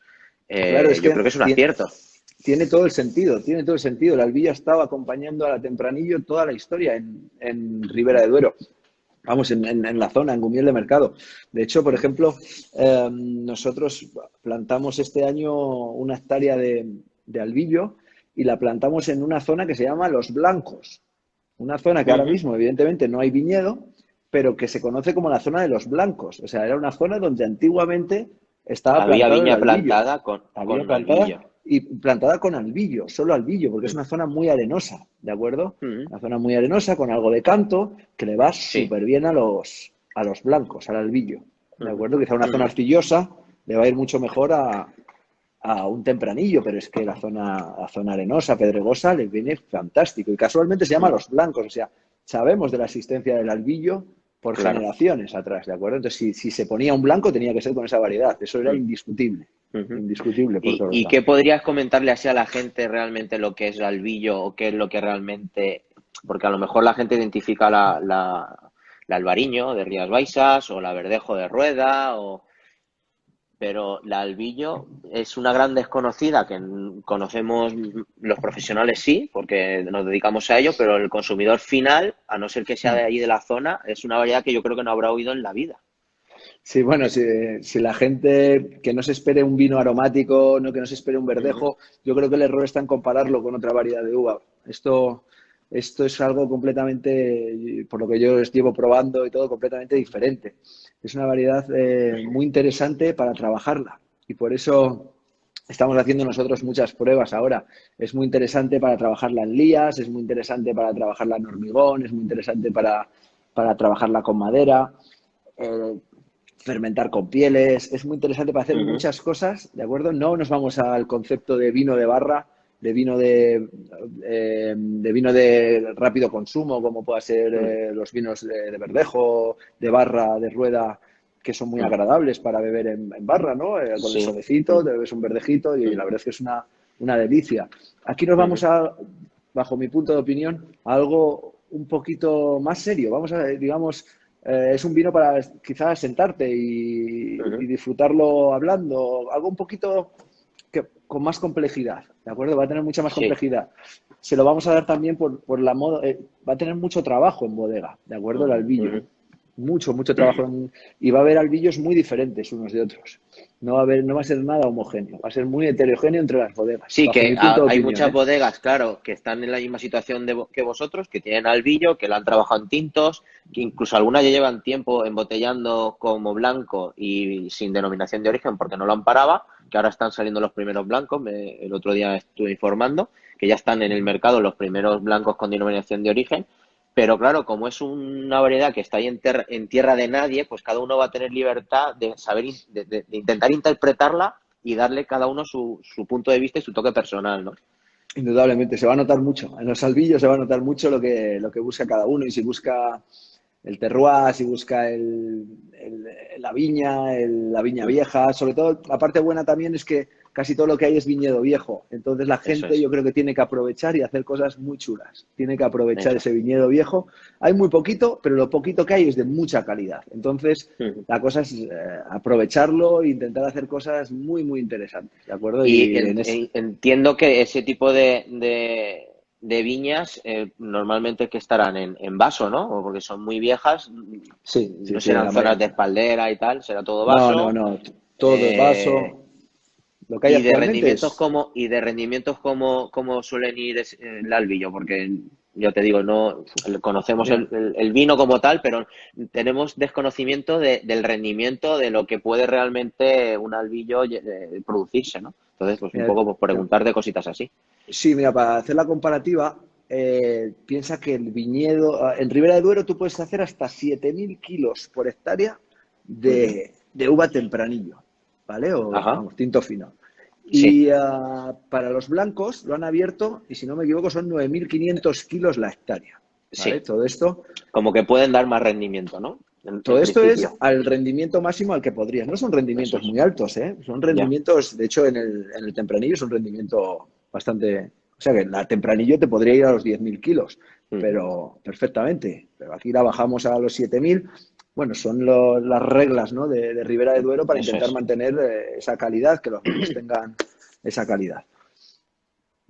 Claro, es yo que creo que es un acierto. tiene todo el sentido, tiene todo el sentido. El albillo ha estado acompañando a la Tempranillo toda la historia en Ribera de Duero. Vamos, en la zona, en Gumiel de Mercado. De hecho, por ejemplo, nosotros plantamos este año una hectárea de albillo y la plantamos en una zona que se llama Los Blancos. Una zona que ahora Uh -huh. mismo, evidentemente, no hay viñedo, pero que se conoce como la zona de Los Blancos. O sea, era una zona donde antiguamente estaba Había plantado el viña albillo. plantada Había con plantada albillo. y plantada con albillo, solo albillo, porque es Uh una zona muy arenosa, ¿de acuerdo? -huh. Una zona muy arenosa con algo de canto que le va Sí. súper bien a los blancos, al albillo, Uh ¿de -huh. acuerdo? Quizá una Uh zona -huh. arcillosa le va a ir mucho mejor a un tempranillo, pero es que la zona arenosa, pedregosa, le viene fantástico. Y casualmente se llama Uh -huh. Los Blancos, o sea, sabemos de la existencia del albillo por Claro. generaciones atrás, ¿de acuerdo? Entonces, si se ponía un blanco, tenía que ser con esa variedad. Eso era Uh indiscutible, -huh. indiscutible por todos Y qué lados. podrías comentarle así a la gente realmente lo que es el albillo o qué es lo que realmente... Porque a lo mejor la gente identifica la albariño de Rías Baixas o la verdejo de Rueda o pero la albillo es una gran desconocida que conocemos los profesionales sí, porque nos dedicamos a ello, pero el consumidor final, a no ser que sea de ahí de la zona, es una variedad que yo creo que no habrá oído en la vida. Sí, bueno, si la gente que no se espere un vino aromático, no que no se espere un Uh -huh. verdejo, yo creo que el error está en compararlo con otra variedad de uva. Esto es algo completamente, por lo que yo llevo probando y todo, completamente diferente. Es una variedad muy interesante para trabajarla y por eso estamos haciendo nosotros muchas pruebas ahora. Es muy interesante para trabajarla en lías, es muy interesante para trabajarla en hormigón, es muy interesante para trabajarla con madera. Eh, Fermentar con pieles, es muy interesante para hacer Uh -huh. muchas cosas, ¿de acuerdo? No nos vamos al concepto de vino de barra, de vino de rápido consumo, como pueda ser los vinos de verdejo, de barra, de rueda, que son muy Uh -huh. agradables para beber en barra, ¿no? Con el Sí. solecito, te bebes un verdejito y la Uh verdad es que es una delicia. Aquí nos vamos -huh. a, bajo mi punto de opinión, a algo un poquito más serio. Vamos a, digamos, es un vino para quizás sentarte Uh -huh. y disfrutarlo hablando, algo un poquito con más complejidad, ¿de acuerdo? Va a tener mucha más Sí. complejidad. Se lo vamos a dar también por la moda, va a tener mucho trabajo en bodega, ¿de acuerdo? El Uh albillo. -huh. mucho trabajo y va a haber albillos muy diferentes unos de otros. No va a ser nada homogéneo, va a ser muy heterogéneo entre las bodegas, Sí, bajo que mi punto de hay opinión, muchas ¿eh? bodegas, claro, que están en la misma situación que vosotros, que tienen albillo, que lo han trabajado en tintos, que incluso algunas ya llevan tiempo embotellando como blanco y sin denominación de origen porque no lo amparaba, que ahora están saliendo los primeros blancos, el otro día estuve informando, que ya están en el mercado los primeros blancos con denominación de origen, pero claro, como es una variedad que está ahí en tierra de nadie, pues cada uno va a tener libertad de saber, de intentar interpretarla y darle cada uno su punto de vista y su toque personal, ¿no? Indudablemente, se va a notar mucho. En los albillos se va a notar mucho lo que busca cada uno y si busca el terroir, si busca la viña, la viña Mm, vieja. Sobre todo, la parte buena también es que casi todo lo que hay es viñedo viejo. Entonces la eso gente es, yo creo que tiene que aprovechar y hacer cosas muy chulas. Tiene que aprovechar eso. ese viñedo viejo. Hay muy poquito, pero lo poquito que hay es de mucha calidad. Entonces Mm. la cosa es aprovecharlo e intentar hacer cosas muy interesantes, ¿de acuerdo? Y Y en ese... entiendo que ese tipo de viñas normalmente que estarán en vaso, ¿no? O porque son muy viejas, no Sí, serán zonas de espaldera y tal, será todo vaso. no, todo es Eh, vaso. Lo que hay actualmente es, de rendimientos como suelen ir el albillo, porque yo te digo, no conocemos mira, el vino como tal, pero tenemos desconocimiento del rendimiento de lo que puede realmente un albillo producirse, ¿no? Entonces, pues un mira, poco pues, preguntarte cositas así. sí, mira, para hacer la comparativa, piensa que el viñedo, en Ribera de Duero tú puedes hacer hasta 7.000 kilos por hectárea Ujú. de uva tempranillo, ¿vale? O, Ajá, vamos, tinto fino. sí, Y para los blancos lo han abierto, y si no me equivoco, son 9.500 kilos la hectárea, ¿vale? sí. Todo Como que pueden dar más rendimiento, ¿no? En esto es principio. al rendimiento máximo al que podrías. No son Eso rendimientos es. muy altos, ¿eh? Son Ya. rendimientos, de hecho, en el tempranillo es un rendimiento bastante... O sea que la tempranillo te podría ir a los 10.000 kilos, Ujú. pero perfectamente. Pero aquí la bajamos a los 7.000. Bueno, son las reglas, ¿no? De Ribera de Duero para Eso intentar es. mantener esa calidad, que los vinos tengan esa calidad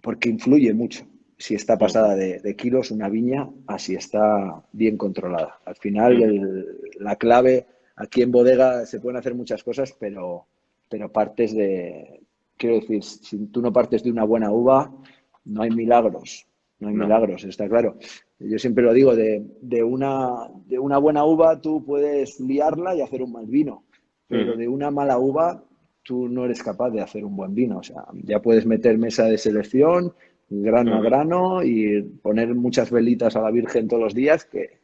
porque influye mucho si está Ujú, pasada de kilos una viña a si está bien controlada. Al final, ujú. la clave aquí en bodega se pueden hacer muchas cosas, pero partes quiero decir, si tú no partes de una buena uva, no hay milagros, no hay No. milagros, está claro. Yo siempre lo digo, de una buena uva tú puedes liarla y hacer un mal vino, pero Ujú. de una mala uva tú no eres capaz de hacer un buen vino. O sea, ya puedes meter mesa de selección, grano a Ujú. grano y poner muchas velitas a la Virgen todos los días que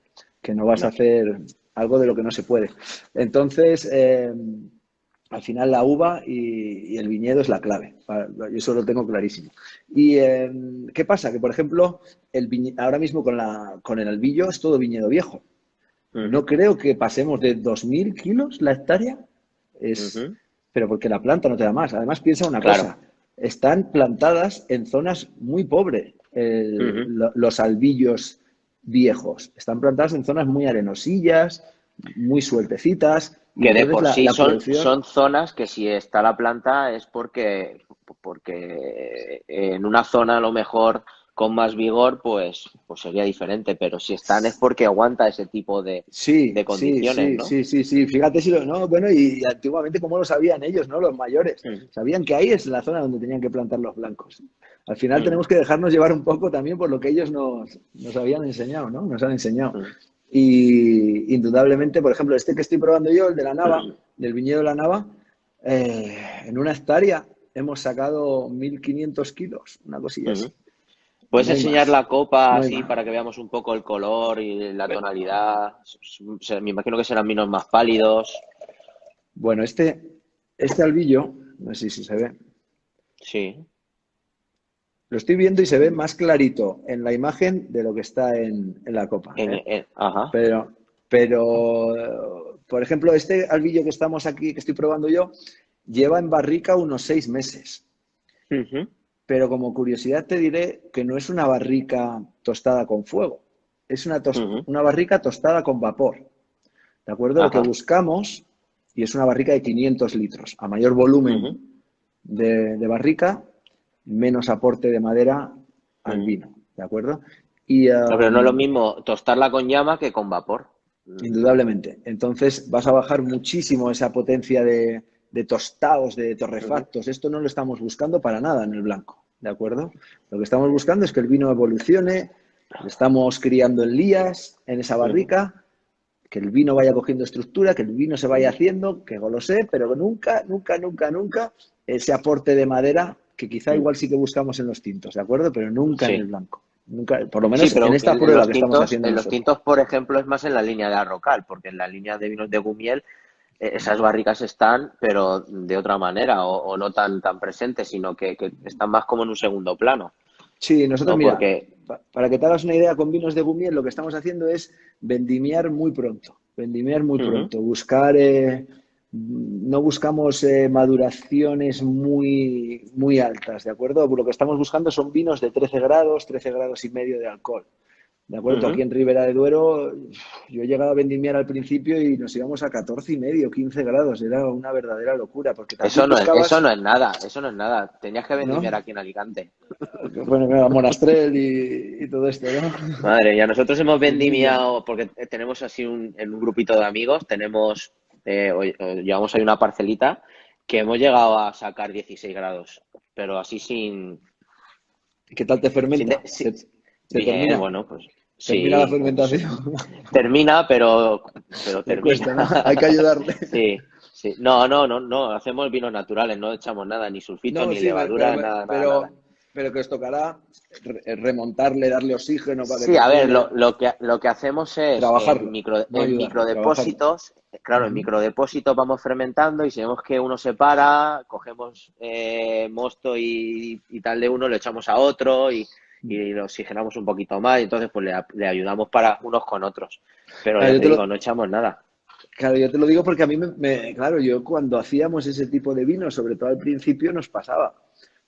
no vas a No. hacer algo de lo que no se puede. Entonces, al final la uva y el viñedo es la clave. Yo eso lo tengo clarísimo. ¿Y qué pasa? Que, por ejemplo, ahora mismo con el albillo es todo viñedo viejo. No Ujú. creo que pasemos de 2.000 kilos la hectárea. Es, Ujú. pero porque la planta no te da más. Además, piensa una Claro. cosa. Están plantadas en zonas muy pobres Ujú. los albillos viejos. Están plantadas en zonas muy arenosillas, muy sueltecitas. Y Que de entonces por sí la producción... son zonas que si está la planta es porque en una zona a lo mejor con más vigor pues sería diferente, pero si están es porque aguanta ese tipo de condiciones, ¿no? Sí. Fíjate si lo, no, bueno, y antiguamente cómo lo sabían ellos, ¿no? Los mayores. Ujú. Sabían que ahí es la zona donde tenían que plantar los blancos. Al final Ujú. tenemos que dejarnos llevar un poco también por lo que ellos nos habían enseñado, ¿no? Nos han enseñado. Ujú. Y indudablemente, por ejemplo, este que estoy probando yo, el de la Nava, del viñedo de la Nava, en una hectárea hemos sacado 1.500 kilos, una cosilla así. Ujú. ¿Puedes No hay enseñar más, la copa no hay así más. para que veamos un poco el color y la tonalidad? Me imagino que serán vinos más pálidos. Bueno, este albillo, no sé si se ve, Sí. lo estoy viendo y se ve más clarito en la imagen de lo que está en la copa, ¿eh? Ajá. Pero, por ejemplo, este albillo que estamos aquí, que estoy probando yo, lleva en barrica unos 6 meses. Ujú. Pero como curiosidad te diré que no es una barrica tostada con fuego, es Ujú. una barrica tostada con vapor. ¿De acuerdo? Lo que Ajá. buscamos, y es una barrica de 500 litros, a mayor Ujú. volumen de barrica, menos aporte de madera al Ujú. vino, ¿de acuerdo? Y No, pero no es lo mismo tostarla con llama que con vapor. indudablemente. Entonces vas a bajar muchísimo esa potencia de tostados, de Ujú, torrefactos. Esto no lo estamos buscando para nada en el blanco, ¿de acuerdo? Lo que estamos buscando es que el vino evolucione, le estamos criando en lías, en esa ujú, barrica, que el vino vaya cogiendo estructura, que el vino se vaya ujú, haciendo, que golosé, pero nunca, nunca, nunca, nunca ese aporte de madera que quizá ujú. igual sí que buscamos en los tintos, ¿de acuerdo? Pero nunca en el Sí. blanco. Nunca, por lo Sí, menos en pero esta prueba que estamos haciendo en los nosotros. tintos, por ejemplo, es más en la línea de Arrocal, porque en la línea de vinos de Gumiel esas barricas están, pero de otra manera, o no tan presentes, sino que están más como en un segundo plano, Sí, nosotros, ¿no? mira, Porque, para que te hagas una idea, con vinos de Gumiel lo que estamos haciendo es vendimiar muy pronto, vendimiar muy ujú, pronto, buscar, no buscamos maduraciones muy altas, ¿de acuerdo? Lo que estamos buscando son vinos de 13 grados y medio de alcohol. De acuerdo, tú aquí ujú. en Ribera de Duero, yo he llegado a vendimiar al principio y nos íbamos a 14 y medio, 15 grados, era una verdadera locura, porque también Eso buscabas, no es nada, eso no es nada. Tenías que ¿no? vendimiar aquí en Alicante. Bueno, mira, Monastrell y todo esto, ¿no? Madre mía, nosotros hemos Y Millo. vendimiado, porque tenemos así en un grupito de amigos, tenemos, llevamos ahí una parcelita que hemos llegado a sacar 16 grados, pero así ¿Qué tal te sin fermenta? de- si- ¿Se bien, termina? bueno, pues ¿Termina la sí, fermentación? termina, pero Le termina. cuesta, ¿no? Hay que ayudarle. Sí, sí. No, hacemos vinos naturales, no echamos nada, ni sulfito, No, ni sí, pero, levadura, nada, nada, pero, nada. pero que os tocará remontarle, darle oxígeno para que Sí, a ver, perdure, lo que hacemos es trabajarlo, no en ayudarle, trabajarlo. microdepósitos, claro, en Ujú. microdepósitos vamos fermentando y si vemos que uno se para, cogemos mosto y tal de uno, lo echamos a otro y lo oxigenamos un poquito más y entonces pues le ayudamos para unos con otros. Pero Claro, ya yo te te digo, lo, no echamos nada. claro, yo te lo digo porque a mí, claro, yo cuando hacíamos ese tipo de vino, sobre todo al principio, nos pasaba.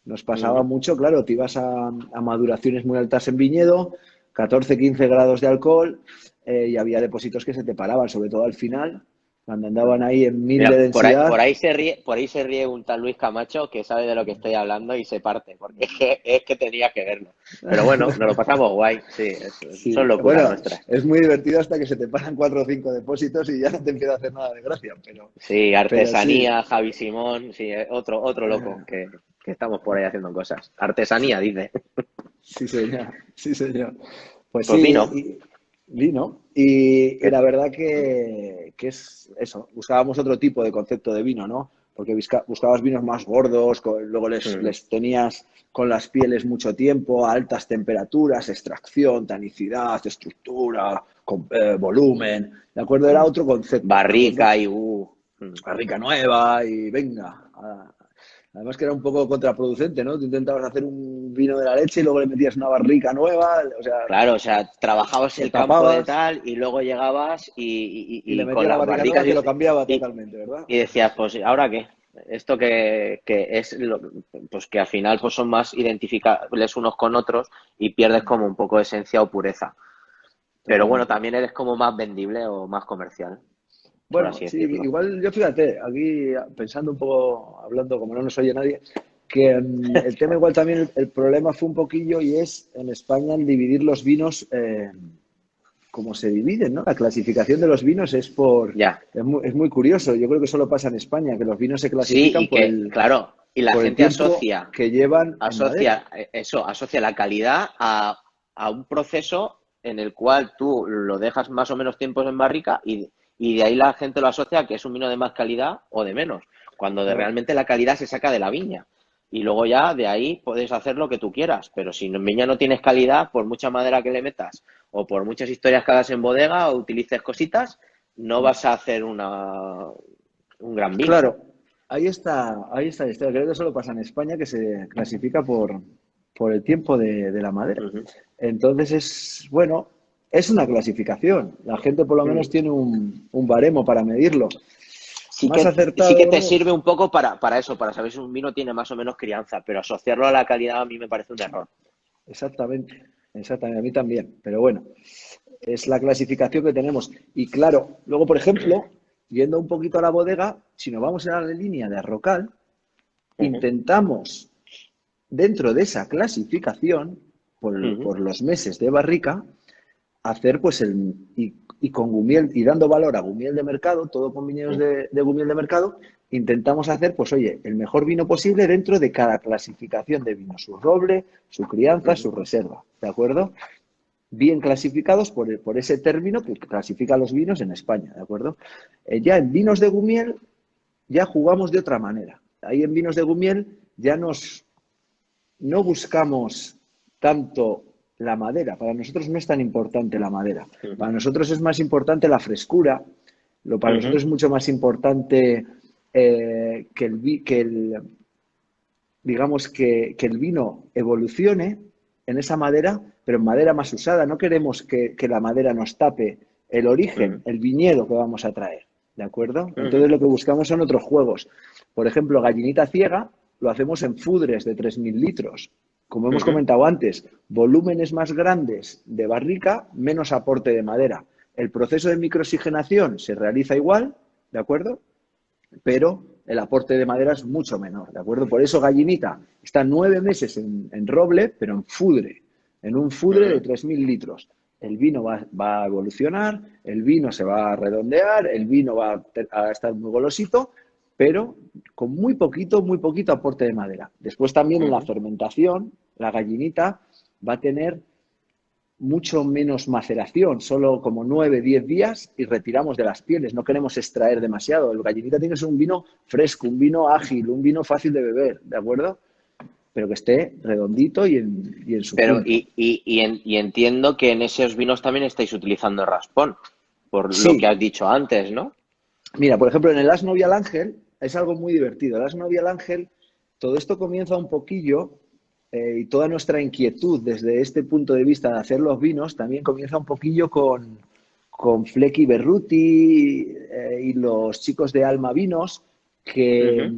Nos pasaba Ujú. mucho, claro, te ibas a maduraciones muy altas en viñedo, 14, 15 grados de alcohol, y había depósitos que se te paraban, sobre todo al final, cuando andaban ahí en 1000 de Mira, densidad. por ahí se ríe un tal Luis Camacho que sabe de lo que estoy hablando y se parte, porque es que tenías que verlo. Pero bueno, nos lo pasamos guay, sí, son Sí, locuras bueno, nuestras. es muy divertido hasta que se te paran 4 o 5 depósitos y ya no te empieza a hacer nada de gracia, Sí, pero sí, artesanía, Javi Simón, sí, otro loco que estamos por ahí haciendo cosas. Artesanía, dice. sí señor, sí señor. Pues Pues sí, vino. vino. Y que- la verdad que es eso, buscábamos otro tipo de concepto de vino, ¿no? Porque buscabas vinos más gordos, luego Ujú. les tenías con las pieles mucho tiempo, a altas temperaturas, extracción, tanicidad, estructura, volumen, ¿de acuerdo? Era otro concepto, ¿de acuerdo? Barrica y Barrica nueva y venga. Además que era un poco contraproducente, ¿no? Tú intentabas hacer un vino de la leche y luego le metías una barrica nueva, o sea, Claro, o sea, trabajabas lo el campo de tapabas tal y luego llegabas y le con metías la las barrica nueva barricas que lo cambiaba y, totalmente, ¿verdad? y decías, pues, ¿ahora qué? Esto que es, pues que al final pues son más identificables unos con otros y pierdes como un poco de esencia o pureza. Pero bueno, Totalmente. también eres como más vendible o más comercial, por Bueno, así sí, decirlo. igual yo fíjate, aquí pensando un poco, hablando como no nos oye nadie, que el tema igual también el problema fue un poquillo y es en España el dividir los vinos como se dividen, ¿no? La clasificación de los vinos Ya. es muy curioso. Yo creo que solo pasa en España, que los vinos se Sí, clasifican y que, claro, y la por el gente tiempo que llevan en madera. asocia la calidad a un proceso en el cual tú lo dejas más o menos tiempos en barrica y de ahí la gente lo asocia a que es un vino de más calidad o de menos, cuando Claro, realmente la calidad se saca de la viña. Y luego ya de ahí puedes hacer lo que tú quieras, pero si en viña no tienes calidad, por mucha madera que le metas o por muchas historias que hagas en bodega o utilices cositas, no vas a hacer un gran vino. claro, ahí está la historia. Creo que solo pasa en España que se clasifica por el tiempo de la madera. Ujú. Entonces es, bueno, es una clasificación. La gente por lo menos Mm. tiene un baremo para medirlo. Más Sí acertado que o te no, sirve un poco para eso, para saber si un vino tiene más o menos crianza, pero asociarlo a la calidad a mí me parece un error. exactamente, exactamente, a mí también. Pero bueno, es la clasificación que tenemos. Y claro, luego, por ejemplo, yendo un poquito a la bodega, si nos vamos a la línea de Arrocal, Ujú, intentamos, dentro de esa clasificación, ujú, por los meses de barrica, hacer pues y con Gumiel y dando valor a Gumiel de mercado, todo con viñedos de Gumiel de mercado, intentamos hacer pues oye, el mejor vino posible dentro de cada clasificación de vino, su roble, su crianza, su reserva, ¿de acuerdo? Bien clasificados por ese término que clasifica los vinos en España, ¿de acuerdo? Ya en vinos de Gumiel ya jugamos de otra manera. Ahí en vinos de Gumiel ya no buscamos tanto la madera. Para nosotros no es tan importante la madera. Para nosotros es más importante la frescura. Para nosotros es mucho más importante digamos que el vino evolucione en esa madera, pero en madera más usada. No queremos que la madera nos tape el origen, el viñedo que vamos a traer. ¿De acuerdo? Entonces lo que buscamos son otros juegos. Por ejemplo, gallinita ciega lo hacemos en fudres de 3.000 litros. Como hemos comentado antes, volúmenes más grandes de barrica, menos aporte de madera. El proceso de microoxigenación se realiza igual, ¿de acuerdo? Pero el aporte de madera es mucho menor, ¿de acuerdo? Por eso gallinita está 9 meses en roble, pero en fudre, en un fudre de 3.000 litros. El vino va a evolucionar, el vino se va a redondear, el vino va a estar muy golosito, pero con muy poquito aporte de madera. Después también en la fermentación, la gallinita va a tener mucho menos maceración, solo como 9, 10 días y retiramos de las pieles. No queremos extraer demasiado. El gallinita tiene que ser un vino fresco, un vino ágil, un vino fácil de beber, ¿de acuerdo? Pero que esté redondito y en su Pero, punto. y entiendo que en esos vinos también estáis utilizando raspón, por Sí. lo que has dicho antes, ¿no? Mira, por ejemplo, en el Asno Vial Ángel es algo muy divertido. El Asno Vial Ángel, todo esto comienza un poquillo y toda nuestra inquietud desde este punto de vista de hacer los vinos también comienza un poquillo con Flecky Berruti y los chicos de Alma Vinos, que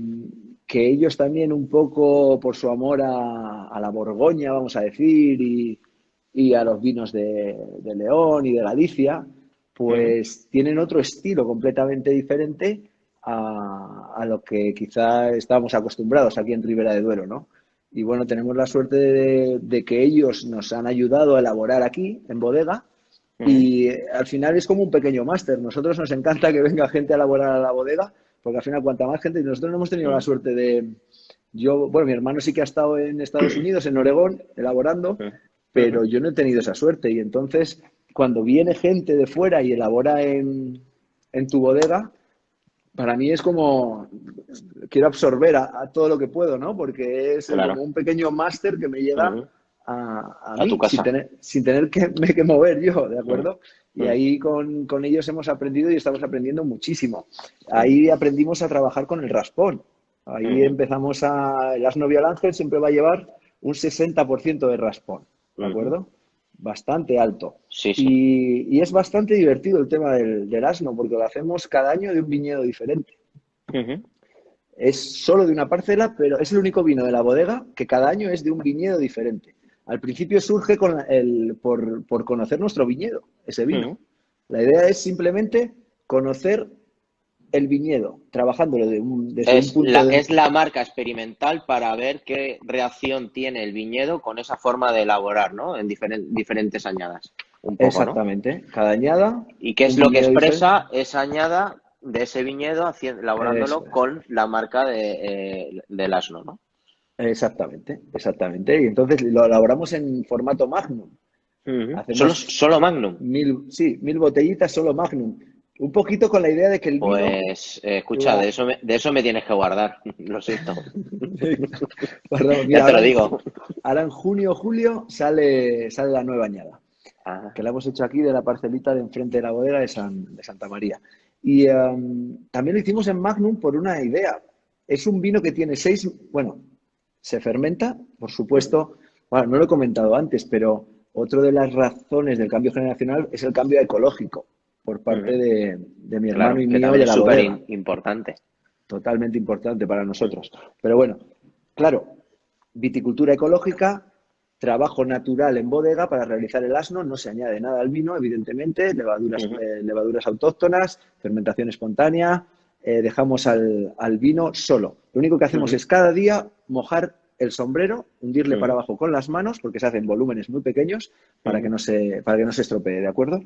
ellos también un poco por su amor a la Borgoña, vamos a decir, y a los vinos de León y de Galicia, pues tienen otro estilo completamente diferente a lo que quizá estábamos acostumbrados aquí en Ribera de Duero, ¿no? Y bueno, tenemos la suerte de que ellos nos han ayudado a elaborar aquí, en bodega, y al final es como un pequeño máster. Nosotros nos encanta que venga gente a elaborar a la bodega, porque al final cuanta más gente, nosotros no hemos tenido la suerte bueno, mi hermano sí que ha estado en Estados Unidos, en Oregón, elaborando, pero yo no he tenido esa suerte. Y entonces, cuando viene gente de fuera y elabora en tu bodega, para mí es como, quiero absorber a todo lo que puedo, ¿no? Porque es Claro. como un pequeño máster que me llega a A tu mí, casa. sin tener que mover yo, ¿de acuerdo? Y ahí con ellos hemos aprendido y estamos aprendiendo muchísimo. Ahí aprendimos a trabajar con el raspón. Ahí empezamos el Asno Vial Ángel siempre va a llevar un 60% de raspón, ¿de acuerdo? Bastante alto. Sí, sí. Y es bastante divertido el tema del asno, porque lo hacemos cada año de un viñedo diferente. Es solo de una parcela, pero es el único vino de la bodega que cada año es de un viñedo diferente. Al principio surge por conocer nuestro viñedo, ese vino. La idea es simplemente conocer el viñedo, trabajándolo desde un punto de... Es la marca experimental para ver qué reacción tiene el viñedo con esa forma de elaborar, ¿no? En diferentes añadas, un poco, ¿no? Exactamente. Cada añada, ¿Y qué es un lo que viñedo expresa diferente. esa añada de ese viñedo elaborándolo Eso es. con la marca del asno, ¿no? Exactamente, exactamente. Y entonces lo elaboramos en formato Magnum. Hacemos Solo Magnum. 1.000 botellitas solo Magnum. Un poquito con la idea de que el vino Pues escucha, la... de eso me tienes que guardar, lo siento. Perdón, Ya mira, te lo digo. ahora en junio o julio sale la nueva añada, Ah, que la hemos hecho aquí de la parcelita de enfrente de la bodega de Santa María. Y también lo hicimos en Magnum por una idea. Es un vino que tiene bueno, se fermenta, por supuesto. Bueno, no lo he comentado antes, pero otra de las razones del cambio generacional es el cambio ecológico por parte de mi hermano claro, y que mío también de es la súper bodega. importante. Totalmente importante para nosotros. Pero bueno, claro, viticultura ecológica, trabajo natural en bodega para realizar el asno, no se añade nada al vino, evidentemente, levaduras autóctonas, fermentación espontánea, dejamos al vino solo. Lo único que hacemos es cada día mojar el sombrero, hundirle para abajo con las manos, porque se hacen volúmenes muy pequeños para que no se estropee, ¿de acuerdo?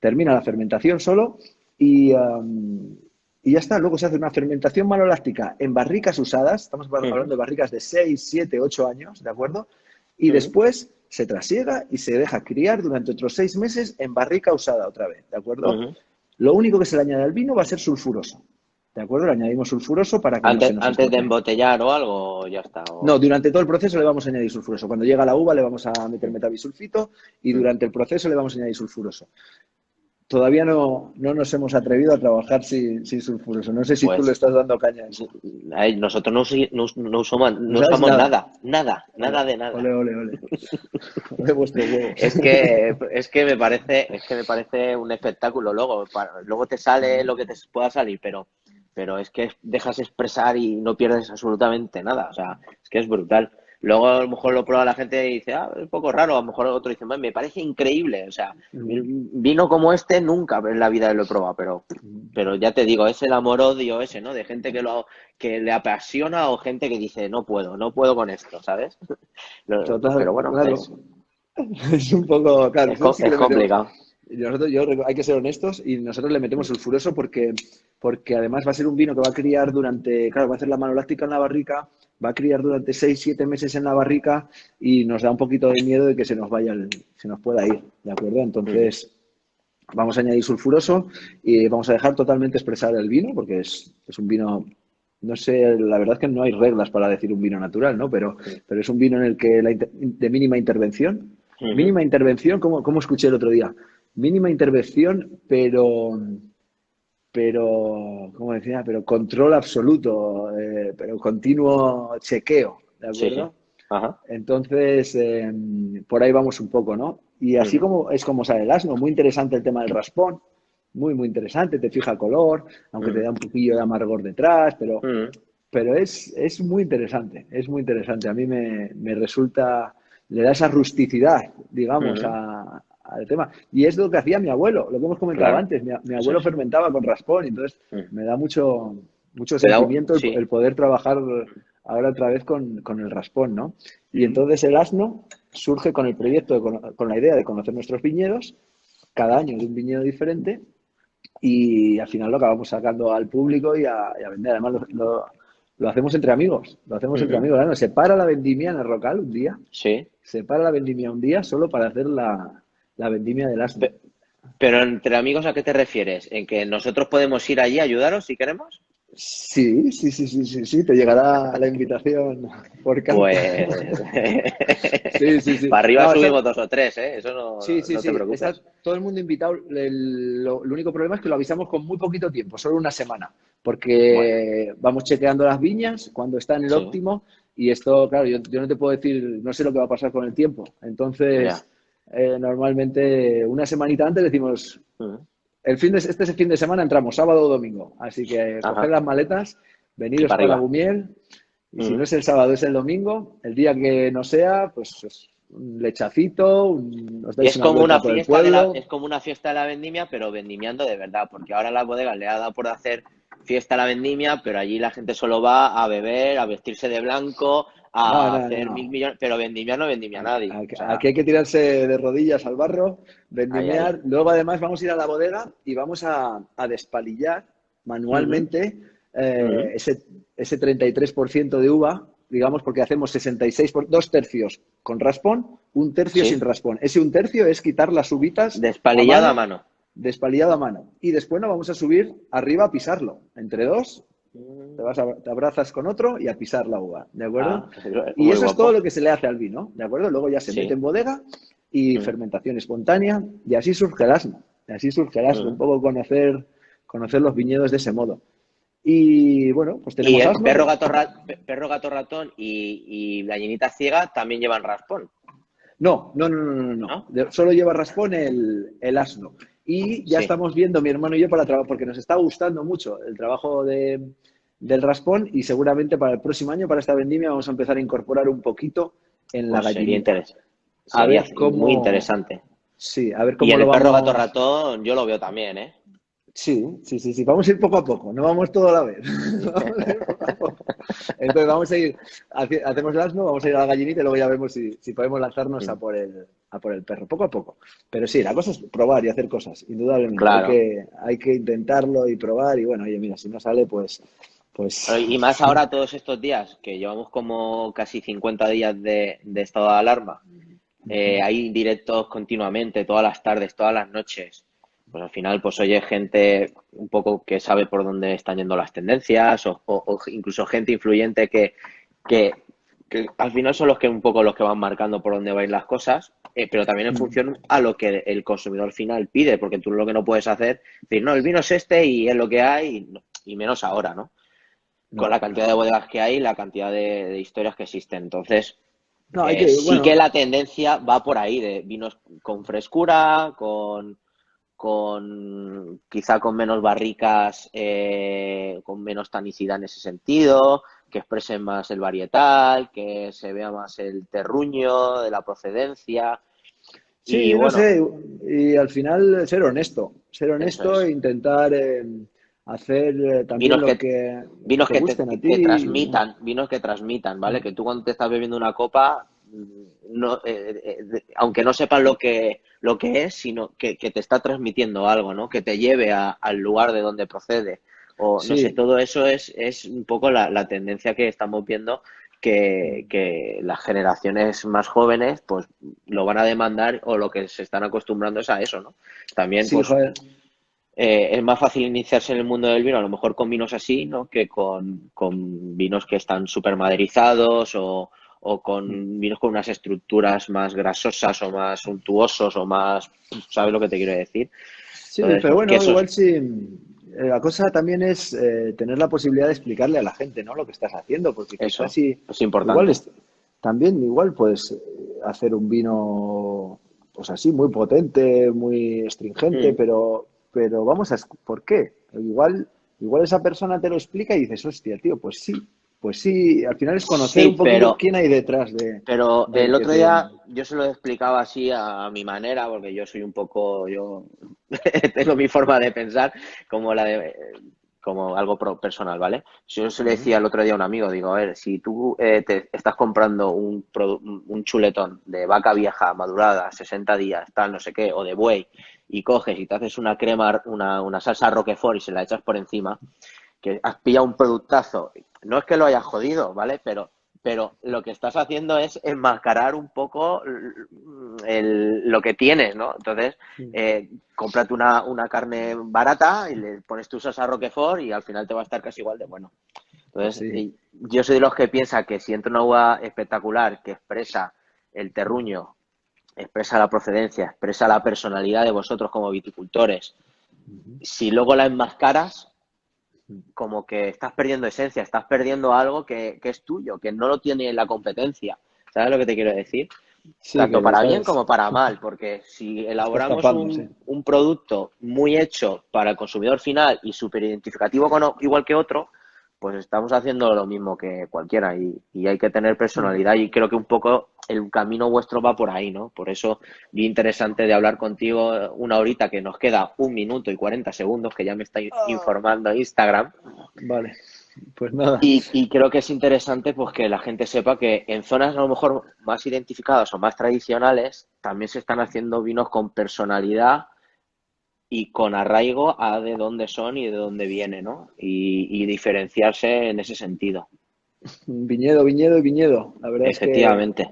Termina la fermentación solo y ya está. Luego se hace una fermentación maloláctica en barricas usadas, estamos hablando de barricas de 6, 7, 8 años, ¿de acuerdo? Y después se trasiega y se deja criar durante otros 6 meses en barrica usada otra vez, ¿de acuerdo? Lo único que se le añade al vino va a ser sulfuroso, ¿de acuerdo? Le añadimos sulfuroso para que no se nos Antes de estropee. embotellar o algo, ya está. No, durante todo el proceso le vamos a añadir sulfuroso. Cuando llega la uva le vamos a meter Mm, metabisulfito y mm. durante el proceso le vamos a añadir sulfuroso. Todavía no nos hemos atrevido a trabajar sin sulfuroso. No sé si tú le Pues estás dando caña a eso. nosotros no No no sabes usamos nada. nada de Ole, nada. ole, ole. Ole vuestros huevos. Es que me parece un espectáculo luego. Luego te sale lo que te pueda salir, pero es que dejas expresar y no pierdes absolutamente nada. O sea, es que es brutal. Luego a lo mejor lo prueba la gente y dice, es un poco raro. A lo mejor otro dice, me parece increíble. O sea, vino como este nunca en la vida lo he probado, pero ya te digo, es el amor-odio ese, ¿no? De gente que le apasiona o gente que dice, no puedo con esto, ¿sabes? Total, Pero bueno, claro. Es un poco, claro, nosotros sí que es le metemos. complicado. Hay que ser honestos y nosotros le metemos sulfuroso porque además va a ser un vino que va a criar claro, va a hacer la manoláctica en la barrica, va a criar durante 6, 7 meses en la barrica y nos da un poquito de miedo de que se nos pueda ir, ¿de acuerdo? Entonces, vamos a añadir sulfuroso y vamos a dejar totalmente expresar el vino porque es un vino, no sé, la verdad es que no hay reglas para decir un vino natural, ¿no? Pero es un vino en el que de mínima intervención. Mínima intervención, como escuché el otro día. Mínima intervención, ¿cómo decía? Pero control absoluto, pero continuo chequeo, ¿de Sí. acuerdo? Ajá. Entonces, por ahí vamos un poco, ¿no? Y así como es como sale el asno, muy interesante el tema del raspón, muy, muy interesante, te fija color, aunque te da un poquillo de amargor detrás, pero es muy interesante, es muy interesante. A mí me resulta, le da esa rusticidad, digamos, al tema. Y es lo que hacía mi abuelo, lo que hemos comentado Claro. antes. Mi Eso abuelo es. fermentaba con raspón, y entonces me da mucho Te da, sentimiento sí. el poder trabajar ahora otra vez con el raspón, ¿no? Y entonces el asno surge con el proyecto, con la idea de conocer nuestros viñedos, cada año de un viñedo diferente, y al final lo acabamos sacando al público y a vender. Además, lo hacemos entre amigos, ¿no? Se para la vendimia en el Rocal un día, Sí. solo para hacer la vendimia del asno. Pero entre amigos, ¿a qué te refieres? ¿En que nosotros podemos ir allí a ayudaros si queremos? Sí, sí, sí, sí, sí, sí, te llegará la invitación por carta. Pues Sí, sí, sí. para arriba No, subimos 2 o 3, ¿eh? Eso sí, sí, no te sí. Está preocupes. todo el mundo invitado. Lo único problema es que lo avisamos con muy poquito tiempo, solo una semana, Bueno, porque vamos chequeando las viñas cuando está en el sí, óptimo y esto, claro, yo no te puedo decir, no sé lo que va a pasar con el tiempo. ya. Entonces, normalmente una semanita antes decimos, Ujú. este es el fin de semana entramos, sábado o domingo. Así que coged Ajá. las maletas, Y veniros para para arriba. Gumiel. Y si no Ujú. es el sábado, es el domingo. El día que no sea, pues un lechacito, os Y dais una vuelta por el pueblo. es como una fiesta de la vendimia, pero vendimiando de verdad, porque ahora las bodegas le ha dado por hacer fiesta a la vendimia, pero allí la gente solo va a beber, a vestirse de blanco, No, a no, no, hacer mil no. millones, pero vendimia no vendimia a nadie. O sea, Aquí hay que tirarse de rodillas al barro, ahí. vendimiar. Luego, además, vamos a ir a la bodega y vamos a despalillar Ujú, manualmente ujú. ese 33% de uva, digamos, porque hacemos 66 por 2 tercios con raspón, un tercio sin Sí, raspón. Ese un tercio es quitar las uvitas a despalillado a mano, mano. despalillado a mano. Y después nos vamos a subir arriba a pisarlo. Entre dos, Mm. te abrazas con otro y a pisar la uva, ¿de acuerdo? Es Y muy eso es todo guapo. lo que se le hace al vino, ¿de acuerdo? Luego ya se mete Sí. en bodega y Mm, fermentación espontánea y así surge el asno. Y así surge el asno, un mm. poco conocer los viñedos de ese modo. Y bueno, pues Y tenemos asno. perro, gato, ratón y gallinita ciega también llevan raspón, No, no, no, no, no, no. ¿no? Solo lleva raspón el asno. Y ya Sí. estamos viendo, mi hermano y yo, para trabajar, porque nos está gustando mucho el trabajo del raspón y seguramente para el próximo año, para esta vendimia, vamos a empezar a incorporar un poquito en la Pues gallinita. A sería ver muy cómo, interesante. sí, a ver Y cómo en lo el perro gato vamos. ratón yo lo veo también, ¿eh? Sí. Vamos a ir poco a poco, no vamos todo a la vez. Vamos a ir poco a poco. Entonces vamos a ir, hacemos el asno, vamos a ir a la gallinita y luego ya vemos si podemos lanzarnos a por el perro, poco a poco. Pero sí, la cosa es probar y hacer cosas, indudablemente. Claro. Hay que intentarlo y probar y bueno, oye, mira, si no sale, pues Y más ahora todos estos días, que llevamos como casi 50 días de estado de alarma, hay directos continuamente, todas las tardes, todas las noches. Pues al final, pues oye gente un poco que sabe por dónde están yendo las tendencias o incluso gente influyente que, que al final son los que un poco los que van marcando por dónde van a ir las cosas, pero también en función a lo que el consumidor final pide, porque tú lo que no puedes hacer es decir, no, el vino es este y es lo que hay, y menos ahora, ¿no? Con no, la cantidad de bodegas que hay, la cantidad de historias que existen. Entonces, no, hay que, sí que bueno, la tendencia va por ahí, de vinos con frescura, con quizá con menos barricas, con menos tanicidad en ese sentido, que expresen más el varietal, que se vea más el terruño de la procedencia. Y sí, no bueno, sé, y al final ser eso honesto e es. intentar hacer también Vinos lo que que vinos te gusten a ti. vinos que transmitan, ¿vale? Que tú cuando te estás bebiendo una copa, no, aunque no sepas lo que es, sino que te está transmitiendo algo, ¿no? Que te lleve al lugar de donde procede. O no sé, Sí, todo eso es un poco la tendencia que estamos viendo que las generaciones más jóvenes pues lo van a demandar o lo que se están acostumbrando es a eso, ¿no? También sí, pues joder. es más fácil iniciarse en el mundo del vino, a lo mejor con vinos así, ¿no? Que con vinos que están súper maderizados o con vinos con unas estructuras más grasosas o más suntuosos o más, ¿sabes lo que te quiero decir? Sí, Entonces, pero pues que bueno, eso es, igual sí. La cosa también es tener la posibilidad de explicarle a la gente, ¿no? Lo que estás haciendo, porque quizás eso sí, es igual importante. también igual puedes hacer un vino, pues así, muy potente, muy astringente, Mm. pero vamos a, ¿por qué? Igual esa persona te lo explica y dices, hostia, tío, pues sí, al final es conocer un Sí, poquillo quién hay detrás pero del el que otro te... día yo se lo explicaba así a mi manera, porque yo soy un poco, yo tengo mi forma de pensar como la de, como algo personal, ¿vale? Yo se le Ujú. decía el otro día a un amigo, digo, a ver, si tú te estás comprando un chuletón de vaca vieja madurada, 60 días, tal, no sé qué, o de buey, y coges y te haces una crema, una salsa Roquefort y se la echas por encima, que has pillado un productazo. No es que lo hayas jodido, ¿vale? Pero lo que estás haciendo es enmascarar un poco lo que tienes, ¿no? Entonces, cómprate una carne barata y le pones tu salsa Roquefort y al final te va a estar casi igual de bueno. Pues Entonces, sí. yo soy de los que piensa que si entra una uva espectacular que expresa el terruño, expresa la procedencia, expresa la personalidad de vosotros como viticultores, si luego la enmascaras, como que estás perdiendo esencia, estás perdiendo algo que es tuyo, que no lo tiene la competencia. ¿Sabes lo que te quiero decir? Sí, Tanto que para bien estás, como para mal, porque si estás elaboramos tapando, sí. un producto muy hecho para el consumidor final y súper identificativo con igual que otro, pues estamos haciendo lo mismo que cualquiera y hay que tener personalidad y creo que un poco el camino vuestro va por ahí, ¿no? Por eso vi interesante de hablar contigo una horita que nos queda 1 minuto y 40 segundos, que ya me está informando Instagram. Vale, pues nada. Y creo que es interesante pues que la gente sepa que en zonas a lo mejor más identificadas o más tradicionales también se están haciendo vinos con personalidad y con arraigo a de dónde son y de dónde vienen, ¿no? Y diferenciarse en ese sentido. Viñedo, viñedo y viñedo. La verdad es que Efectivamente.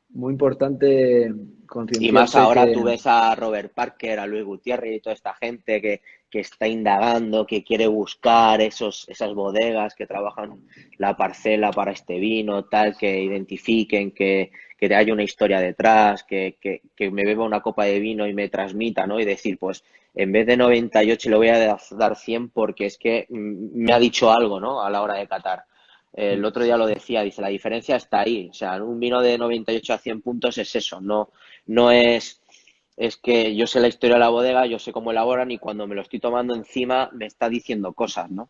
muy importante Y más concienciarse ahora que... tú ves a Robert Parker, a Luis Gutiérrez y toda esta gente que está indagando, que quiere buscar esas bodegas que trabajan la parcela para este vino, tal, que identifiquen, que haya una historia detrás, que me beba una copa de vino y me transmita, ¿no? Y decir, pues en vez de 98 le voy a dar 100 porque es que me ha dicho algo, ¿no? A la hora de catar. El otro día lo decía, dice, la diferencia está ahí. O sea, un vino de 98 a 100 puntos es eso, no es que yo sé la historia de la bodega, yo sé cómo elaboran y cuando me lo estoy tomando encima me está diciendo cosas, ¿no?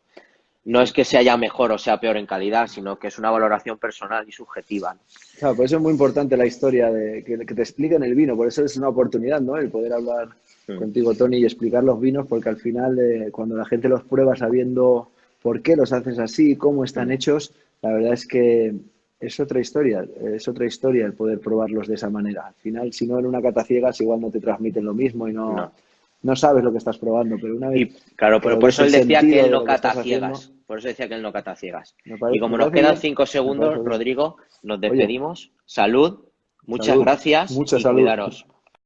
no es que sea mejor o sea peor en calidad, sino que es una valoración personal y subjetiva, ¿no? Claro, por eso es muy importante la historia de que te expliquen el vino, por eso es una oportunidad, ¿no? El poder hablar Mm, contigo, Tony, y explicar los vinos, porque al final, cuando la gente los prueba sabiendo por qué los haces así, cómo están mm. hechos, la verdad es otra historia el poder probarlos de esa manera. Al final, si no en una cata ciegas, igual no te transmiten lo mismo y no, No. no sabes lo que estás probando, pero una vez Y claro, que pero lo por ves eso el él decía que sentido él de no lo que cata estás a haciendo, ciegas. Por eso decía que él no cata a ciegas. me Y parece, como me nos parece quedan bien, 5 me parece segundos, bien. Rodrigo, nos Oye, despedimos. Salud, muchas salud, gracias mucha y salud. cuidaros.